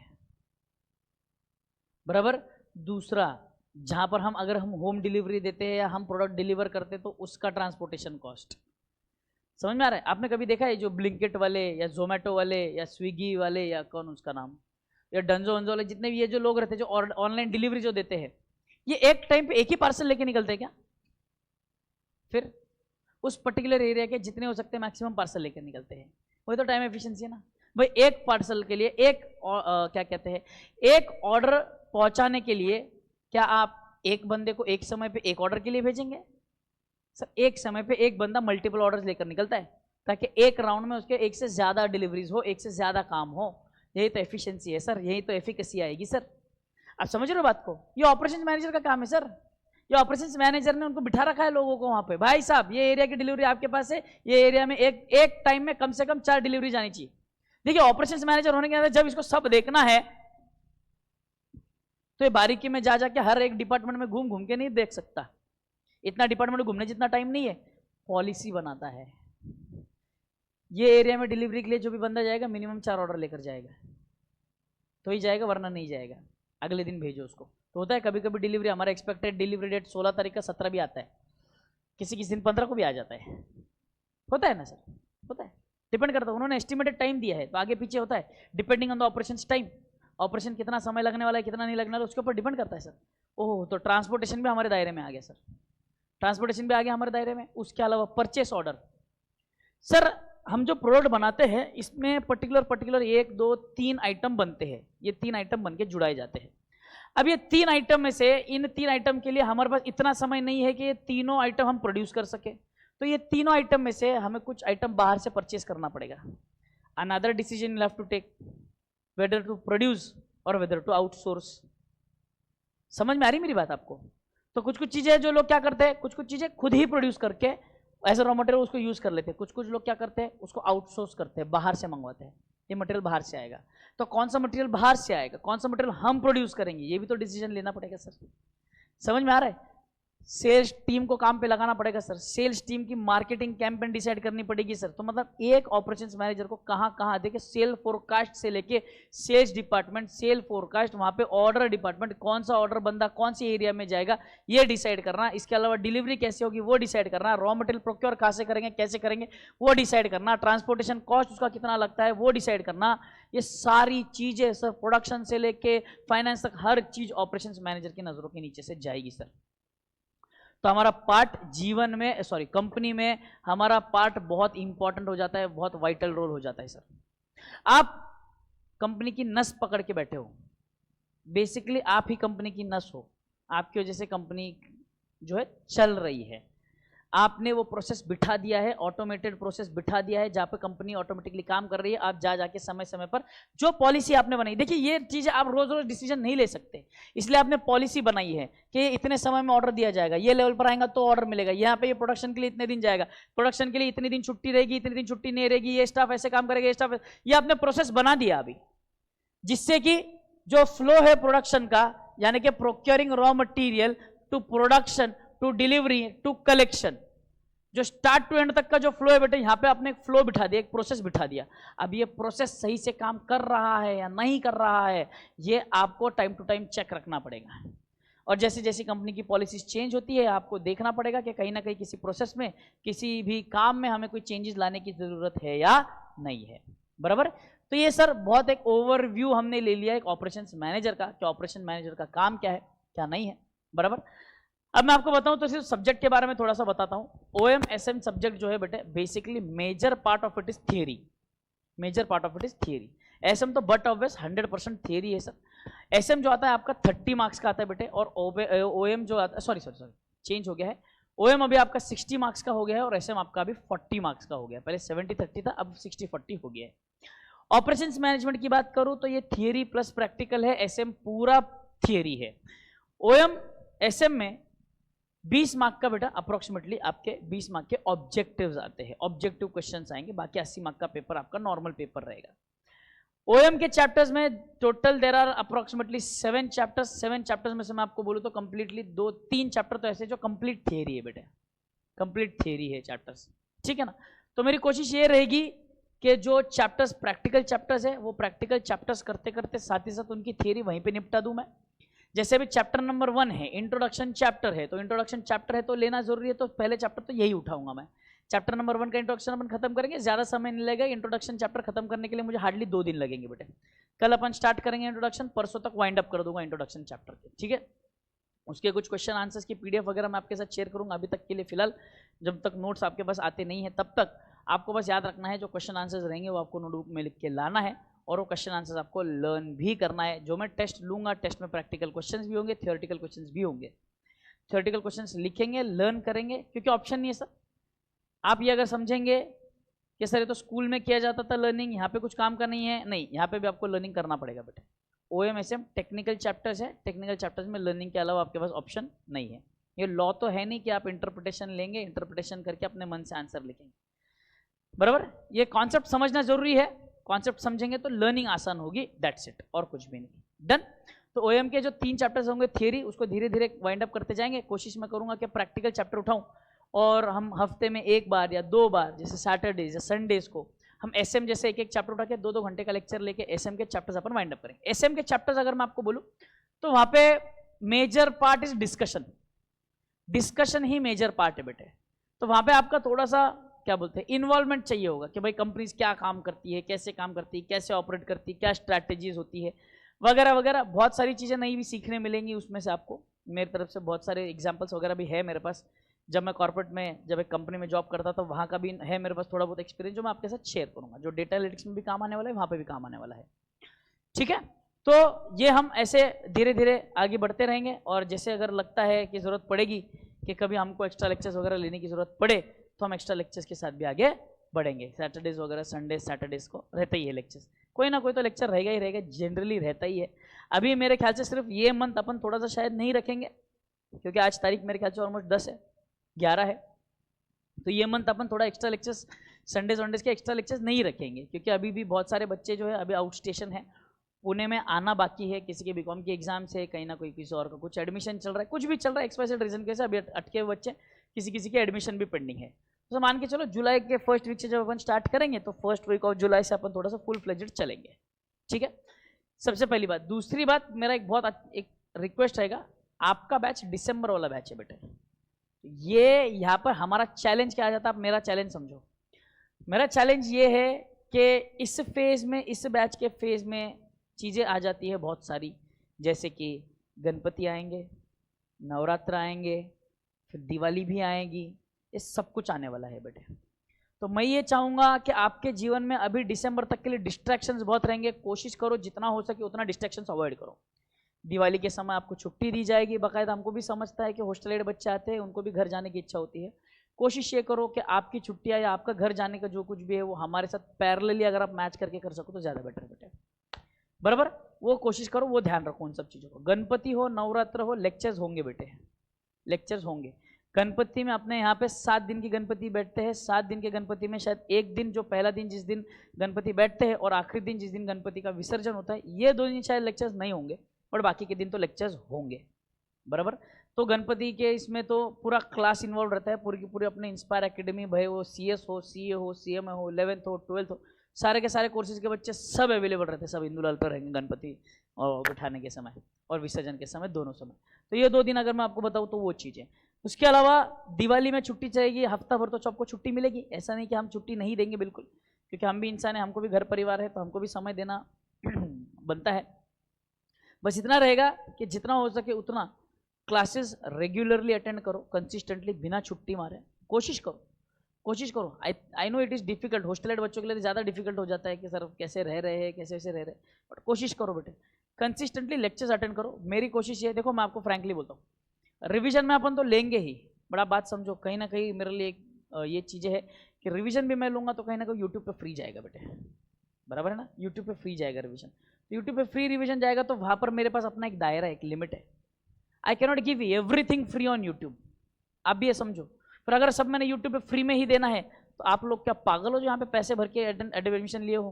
Speaker 1: बराबर। दूसरा, जहां पर हम अगर हम होम डिलीवरी देते हैं या हम प्रोडक्ट डिलीवर करते हैं तो उसका ट्रांसपोर्टेशन कॉस्ट, समझ में आ रहा है? आपने कभी देखा है जो ब्लिंकिट वाले या जोमेटो वाले या स्विगी वाले या कौन उसका नाम, या डंजो वंजो वाले, जितने भी ये जो लोग रहते हैं जो ऑनलाइन डिलीवरी जो देते हैं, ये एक टाइम पे एक ही पार्सल लेके निकलते हैं क्या? फिर उस पर्टिकुलर एरिया के जितने हो सकते हैं मैक्सिमम पार्सल लेकर निकलते हैं, वही तो टाइम एफिशिएंसी है ना भाई। एक पार्सल के लिए क्या कहते हैं, एक ऑर्डर पहुंचाने के लिए क्या आप एक बंदे को एक समय पे एक ऑर्डर के लिए भेजेंगे सर? एक समय पे एक बंदा मल्टीपल ऑर्डर्स लेकर निकलता है ताकि एक राउंड में उसके 1 से ज्यादा डिलीवरीज हो, 1 से ज्यादा काम हो। यही तो एफिशिएंसी है सर, यही तो एफिकेसी आएगी सर। आप समझ रहे हो बात को? ये ऑपरेशन मैनेजर का काम है सर। ये ऑपरेशन मैनेजर ने उनको बिठा रखा है लोगों को वहां पे, भाई साहब ये एरिया की डिलीवरी आपके पास है, ये एरिया में एक टाइम में कम से कम 4 डिलीवरी जानी चाहिए। देखिए ऑपरेशन मैनेजर होने के बाद जब इसको सब देखना है तो ये बारीकी में जा जाके हर एक डिपार्टमेंट में घूम घूम के नहीं देख सकता, इतना डिपार्टमेंट में घूमने जितना टाइम नहीं है। पॉलिसी बनाता है, ये एरिया में डिलीवरी के लिए जो भी बंदा जाएगा मिनिमम 4 ऑर्डर लेकर जाएगा तो ही जाएगा, वरना नहीं जाएगा, अगले दिन भेजो उसको। तो होता है कभी कभी डिलीवरी, हमारा एक्सपेक्टेड डिलीवरी डेट 16 तारीख का 17 भी आता है, किसी किसी दिन 15 को भी आ जाता है, होता है ना सर? होता है, डिपेंड करता है, उन्होंने एस्टिमेटेड टाइम दिया है तो आगे पीछे होता है, depending on the operation time. Operation कितना समय लगने वाला है, कितना नहीं लगने वाला, उसके ऊपर डिपेंड करता है सर। ओह, तो ट्रांसपोर्टेशन भी हमारे दायरे में आ गया सर, ट्रांसपोर्टेशन भी आ गया हमारे दायरे में। उसके अलावा परचेस ऑर्डर सर, हम जो प्रोडक्ट बनाते हैं इसमें पर्टिकुलर 1 2 3 आइटम बनते हैं, ये 3 आइटम बन के जुड़ाए जाते हैं। अब ये 3 आइटम में से इन 3 आइटम के लिए हमारे पास इतना समय नहीं है कि ये तीनों आइटम हम प्रोड्यूस कर सके, तो ये तीनों आइटम में से हमें कुछ आइटम बाहर से परचेस करना पड़ेगा। Another decision you have to take, whether to produce और वेदर टू आउटसोर्स। समझ में आ रही मेरी बात आपको? तो कुछ चीजें जो लोग क्या करते हैं, कुछ चीजें खुद ही प्रोड्यूस करके एज अ रॉ मटेरियल उसको यूज कर लेते हैं, कुछ लोग क्या करते हैं उसको आउटसोर्स करते हैं, बाहर से मंगवाते हैं, ये मटेरियल बाहर से आएगा। तो कौन सा मटेरियल बाहर से आएगा, कौन सा मटेरियल हम प्रोड्यूस करेंगे, ये भी तो डिसीजन लेना पड़ेगा सर। समझ में आ रहा है? सेल्स टीम को काम पे लगाना पड़ेगा सर, सेल्स टीम की मार्केटिंग कैंपेन डिसाइड करनी पड़ेगी सर। तो मतलब एक ऑपरेशंस मैनेजर को कहाँ कहाँ देखिए, सेल फोरकास्ट से लेके सेल्स डिपार्टमेंट, सेल फोरकास्ट, वहाँ पे ऑर्डर डिपार्टमेंट, कौन सा ऑर्डर बंदा कौन सी एरिया में जाएगा ये डिसाइड करना। इसके अलावा डिलीवरी कैसे होगी वो डिसाइड करना, रॉ मटेरियल प्रोक्योर कहाँ से करेंगे कैसे करेंगे वो डिसाइड करना, ट्रांसपोर्टेशन कॉस्ट उसका कितना लगता है वो डिसाइड करना। ये सारी चीजें सर प्रोडक्शन से लेके फाइनेंस तक हर चीज ऑपरेशंस मैनेजर की नजरों के नीचे से जाएगी सर। तो हमारा पार्ट जीवन में, सॉरी कंपनी में हमारा पार्ट बहुत इंपॉर्टेंट हो जाता है, बहुत वाइटल रोल हो जाता है सर। आप कंपनी की नस पकड़ के बैठे हो, बेसिकली आप ही कंपनी की नस हो, आपकी वजह से कंपनी जो है चल रही है। आपने वो प्रोसेस बिठा दिया है, ऑटोमेटेड प्रोसेस बिठा दिया है जहाँ पे कंपनी ऑटोमेटिकली काम कर रही है। आप जा जाके समय समय पर जो पॉलिसी आपने बनाई, देखिए ये चीज़ें आप रोज रोज डिसीजन नहीं ले सकते, इसलिए आपने पॉलिसी बनाई है कि इतने समय में ऑर्डर दिया जाएगा, ये लेवल पर आएगा तो ऑर्डर मिलेगा, यहाँ पे ये प्रोडक्शन के लिए इतने दिन जाएगा, प्रोडक्शन के लिए इतने दिन छुट्टी रहेगी, इतने दिन छुट्टी नहीं रहेगी, ये स्टाफ ऐसे काम करेगा, ये स्टाफ, ये आपने प्रोसेस बना दिया अभी, जिससे कि जो फ्लो है प्रोडक्शन का, यानी कि procuring raw material to production to delivery to collection, जो स्टार्ट टू एंड तक का जो फ्लो है बेटे, यहाँ पे आपने एक फ्लो बिठा दिया, एक प्रोसेस बिठा दिया। अब ये प्रोसेस सही से काम कर रहा है या नहीं कर रहा है, ये आपको टाइम टू टाइम चेक रखना पड़ेगा। और जैसे जैसी कंपनी की पॉलिसीज चेंज होती है, आपको देखना पड़ेगा कि कहीं ना कहीं किसी प्रोसेस में, किसी भी काम में हमें कोई चेंजेस लाने की जरूरत है या नहीं है, बराबर। तो ये सर बहुत एक ओवरव्यू हमने ले लिया एक ऑपरेशंस मैनेजर का, कि ऑपरेशन मैनेजर का काम क्या है क्या नहीं है, बराबर। अब मैं आपको बताऊं तो सिर्फ सब्जेक्ट के बारे में थोड़ा सा बताता हूं। OMSM सब्जेक्ट जो है बेटे, basically major part of it is theory, major part of it is theory. SM तो बट ऑब्वियस 100% थियरी है सर। SM जो आता है आपका 30 मार्क्स का आता है बेटे, और OM जो आता है, सॉरी चेंज हो गया है, OM अभी आपका 60 मार्क्स का हो गया है, और SM आपका अभी 40 मार्क्स का हो गया है। पहले 70-30 था, अब 60-40 हो गया है। ऑपरेशंस मैनेजमेंट की बात करूं तो ये थियरी प्लस प्रैक्टिकल है, SM पूरा थियरी है। OM SM में 20 मार्क का बेटा अप्रोक्सीमेटली आपके 20 मार्क के ऑब्जेक्टिव्स आते हैं, ऑब्जेक्टिव क्वेश्चंस आएंगे, बाकी 80 मार्क का पेपर आपका नॉर्मल पेपर रहेगा। OM के चैप्टर्स में total there are approximately 7 chapters. 7 chapters में से मैं आपको बोलूँ तो कंप्लीटली 2-3 चैप्टर तो ऐसे जो कंप्लीट थियरी है बेटा, कंप्लीट थियरी है चैप्टर्स, ठीक है ना। तो मेरी कोशिश ये रहेगी कि जो चैप्टर्स प्रैक्टिकल चैप्टर्स है, वो प्रैक्टिकल चैप्टर्स करते करते साथ ही साथ उनकी थियरी वहीं पे निपटा दूं मैं। जैसे अभी चैप्टर नंबर 1 है, इंट्रोडक्शन चैप्टर है, तो इंट्रोडक्शन चैप्टर है तो लेना जरूरी है, तो पहले चैप्टर तो यही उठाऊंगा मैं। चैप्टर नंबर 1 का इंट्रोडक्शन अपन खत्म करेंगे, ज्यादा समय नहीं लगेगा। इंट्रोडक्शन चैप्टर खत्म करने के लिए मुझे हार्डली 2 दिन लगेंगे बेटे। कल अपन स्टार्ट करेंगे इंट्रोडक्शन, परसों तक वाइंड अप कर दूंगा इंट्रोडक्शन चैप्टर के, ठीक है। उसके कुछ क्वेश्चन आंसर्स की PDF वगैरह मैं आपके साथ शेयर करूंगा। अभी तक के लिए फिलहाल, जब तक नोट्स आपके पास आते नहीं है तब तक आपको बस याद रखना है, जो क्वेश्चन आंसर्स रहेंगे वो आपको नोटबुक में लिख के लाना है, और वो क्वेश्चन आंसर्स आपको लर्न भी करना है। जो मैं टेस्ट लूंगा, टेस्ट में प्रैक्टिकल क्वेश्चंस भी होंगे, थियोरेटिकल क्वेश्चंस भी होंगे। थियोरेटिकल क्वेश्चंस लिखेंगे, लर्न करेंगे, क्योंकि ऑप्शन नहीं है सर। आप ये अगर समझेंगे कि सर ये तो स्कूल में किया जाता था लर्निंग, यहाँ पे कुछ काम का नहीं है, नहीं, यहाँ पे भी आपको लर्निंग करना पड़ेगा बेटे। OMSM टेक्निकल चैप्टर्स है, टेक्निकल चैप्टर्स में लर्निंग के अलावा आपके पास ऑप्शन नहीं है। ये लॉ तो है नहीं कि आप इंटरप्रिटेशन लेंगे, इंटरप्रिटेशन करके अपने मन से आंसर लिखेंगे, बराबर। ये कॉन्सेप्ट समझना जरूरी है, कॉन्सेप्ट समझेंगे तो लर्निंग आसान होगी, दैट्स इट, और कुछ भी नहीं, डन। तो OM के जो 3 चैप्टर्स होंगे थियरी, उसको धीरे धीरे वाइंड अप करते जाएंगे। कोशिश मैं करूंगा कि प्रैक्टिकल चैप्टर उठाऊं, और हम हफ्ते में 1 बार या 2 बार, जैसे सैटरडेज या संडेज को हम SM जैसे एक चैप्टर उठा के 2-2 घंटे का लेक्चर लेके SM के चैप्टर्स अपन वाइंड अप करेंगे। SM के चैप्टर्स अगर मैं आपको बोलूं तो वहां पे major part is discussion, discussion ही मेजर पार्ट है बेटे। तो वहां पे आपका थोड़ा सा क्या बोलते हैं, इन्वॉल्वमेंट चाहिए होगा कि भाई कंपनीज क्या काम करती है, कैसे काम करती है, कैसे ऑपरेट करती है, क्या स्ट्रैटेजीज होती है, वगैरह वगैरह। बहुत सारी चीज़ें नई भी सीखने मिलेंगी उसमें से आपको, मेरी तरफ से बहुत सारे एग्जाम्पल्स वगैरह भी है मेरे पास। जब मैं कॉर्पोरेट में, जब एक कंपनी में जॉब करता था, वहाँ का भी है मेरे पास थोड़ा बहुत एक्सपीरियंस, जो मैं आपके साथ शेयर करूँगा, जो डेटा एनालिटिक्स में भी काम आने वाला है, वहाँ पे भी काम आने वाला है, ठीक है। तो ये हम ऐसे धीरे धीरे आगे बढ़ते रहेंगे, और जैसे अगर लगता है कि ज़रूरत पड़ेगी कि कभी हमको एक्स्ट्रा लेक्चर्स वगैरह लेने की ज़रूरत पड़े, तो हम एक्स्ट्रा लेक्चर्स के साथ भी आगे बढ़ेंगे। सैटरडेज वगैरह, संडेज सैटरडेज को रहता ही है लेक्चर्स, कोई ना कोई तो लेक्चर रहेगा ही रहेगा, जनरली रहता ही है। अभी मेरे ख्याल से सिर्फ ये मंथ अपन थोड़ा सा शायद नहीं रखेंगे, क्योंकि आज तारीख मेरे ख्याल से ऑलमोस्ट 10 है, 11 है, तो ये मंथ अपन थोड़ा एक्स्ट्रा लेक्चर्स, संडेज के एक्स्ट्रा लेक्चर्स नहीं रखेंगे, क्योंकि अभी भी बहुत सारे बच्चे जो है अभी आउट स्टेशन है, पुणे में आना बाकी है, किसी के बीकॉम की एग्जाम से, कहीं ना कोई किसी और का कुछ एडमिशन चल रहा है, कुछ भी चल रहा है, एक्सपाइजेड रीजन के से अभी अटके हुए बच्चे, किसी किसी के एडमिशन भी पेंडिंग है। तो मान के चलो जुलाई के फर्स्ट वीक से जब अपन स्टार्ट करेंगे तो फर्स्ट वीक ऑफ जुलाई से अपन थोड़ा सा फुल फ्लेजेड चलेंगे, ठीक है। सबसे पहली बात। दूसरी बात, मेरा एक रिक्वेस्ट रहेगा, आपका बैच दिसंबर वाला बैच है बेटे। ये यहाँ पर हमारा चैलेंज क्या आ जाता है, आप मेरा चैलेंज समझो। मेरा चैलेंज ये है कि इस फेज में, इस बैच के फेज में चीज़ें आ जाती है बहुत सारी, जैसे कि गणपति आएंगे, नवरात्र आएंगे, फिर दिवाली भी आएगी, ये सब कुछ आने वाला है बेटे। तो मैं ये चाहूँगा कि आपके जीवन में अभी दिसंबर तक के लिए डिस्ट्रैक्शंस बहुत रहेंगे, कोशिश करो जितना हो सके उतना डिस्ट्रैक्शंस अवॉइड करो। दिवाली के समय आपको छुट्टी दी जाएगी बाकायदा, हमको भी समझता है कि हॉस्टल एड बच्चे आते हैं, उनको भी घर जाने की इच्छा होती है। कोशिश ये करो कि आपकी छुट्टियाँ या आपका घर जाने का जो कुछ भी है वो हमारे साथ पैरेलली अगर आप मैच करके कर सको तो ज़्यादा बेटर बेटे, बराबर। वो कोशिश करो, वो ध्यान रखो उन सब चीज़ों को। गणपति हो, नवरात्र हो, लेक्चर्स होंगे बेटे, लेक्चर्स होंगे। गणपति में अपने यहाँ पे 7 दिन की गणपति बैठते हैं। 7 दिन के गणपति में शायद एक दिन, जो पहला दिन जिस दिन गणपति बैठते हैं और आखिरी दिन जिस दिन गणपति का विसर्जन होता है, ये 2 दिन शायद लेक्चर्स नहीं होंगे, और बाकी के दिन तो लेक्चर्स होंगे, बराबर। तो गणपति के इसमें तो पूरा क्लास इन्वॉल्व रहता है, पूरी की पूरी अपने इंस्पायर एकेडमी, भाई वो CS हो, CA हो, CMA हो, 11th हो, 12th हो, सारे के सारे कोर्सेज के बच्चे सब अवेलेबल रहते हैं, सब इंदुलाल पर रहेंगे गणपति और बिठाने के समय और विसर्जन के समय, दोनों समय। तो ये 2 दिन अगर मैं आपको बताऊँ तो वो चीज़ें। उसके अलावा दिवाली में छुट्टी चाहिए, हफ्ता भर तो सबको छुट्टी मिलेगी, ऐसा नहीं कि हम छुट्टी नहीं देंगे, बिल्कुल, क्योंकि हम भी इंसान हैं, हमको भी घर परिवार है, तो हमको भी समय देना बनता है। बस इतना रहेगा कि जितना हो सके उतना क्लासेस रेगुलरली अटेंड करो, कंसिस्टेंटली, बिना छुट्टी मारे कोशिश करो, कोशिश करो। I know it is difficult, hostel एड बच्चों के लिए ज़्यादा डिफिकल्ट हो जाता है कि सर कैसे रह रहे हैं, कैसे वैसे रह रहे हैं, बट कोशिश करो बेटे, कंसिस्टेंटली लेक्चर्स अटेंड करो। मेरी कोशिश ये, देखो मैं आपको फ्रैंकली बोलता हूँ, रिवीजन में अपन तो लेंगे ही, बड़ा बात समझो, कहीं ना कहीं मेरे लिए ये चीज़ें है कि रिवीजन भी मैं लूँगा तो कहीं ना कहीं यूट्यूब पे फ्री जाएगा बेटे, बराबर है ना, यूट्यूब पे फ्री जाएगा रिवीजन। तो यूट्यूब पे फ्री रिवीजन जाएगा तो वहाँ पर मेरे पास अपना एक दायरा, एक लिमिट है। I cannot give everything free on YouTube, आप भी ये समझो। पर अगर सब मैंने यूट्यूब पे फ्री में ही देना है तो आप लोग क्या पागल हो जो यहाँ पे पैसे भर के एडमिशन लिए हो?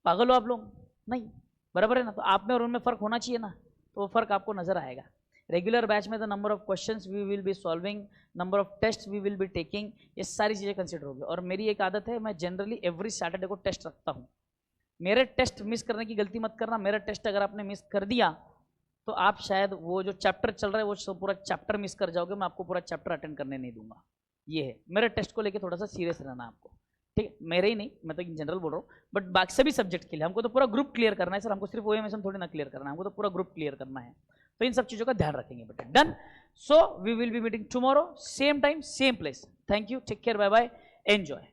Speaker 1: पागल हो आप लोग? नहीं, बराबर है ना। तो आप में और उनमें फ़र्क होना चाहिए ना, तो वो फ़र्क आपको नज़र आएगा। रेगुलर बैच में the number of questions we will be solving, number of test we will be taking, ये सारी चीज़ें कंसिडर होगी। और मेरी एक आदत है, मैं जनरली एवरी सैटरडे को टेस्ट रखता हूँ। मेरे टेस्ट मिस करने की गलती मत करना। मेरा टेस्ट अगर आपने मिस कर दिया तो आप शायद वो जो चैप्टर चल रहा है वो पूरा चैप्टर मिस कर जाओगे, मैं आपको पूरा चैप्टर अटेंड करने नहीं दूंगा। ये है मेरे टेस्ट को लेके थोड़ा सा सीरियस रहना आपको, ठीक है। मेरे ही नहीं, मैं तो इन जनरल बोल रहा हूँ, बट बाकी सभी सब्जेक्ट के लिए हमको तो पूरा ग्रुप क्लियर करना है सर, हमको सिर्फ OMSM थोड़ी ना क्लियर करना है, हमको तो पूरा ग्रुप क्लियर करना है। तो इन सब चीज़ों का ध्यान रखेंगे बेटा, done. So we will be meeting tomorrow, same time same place. Thank you, take care, bye bye, enjoy.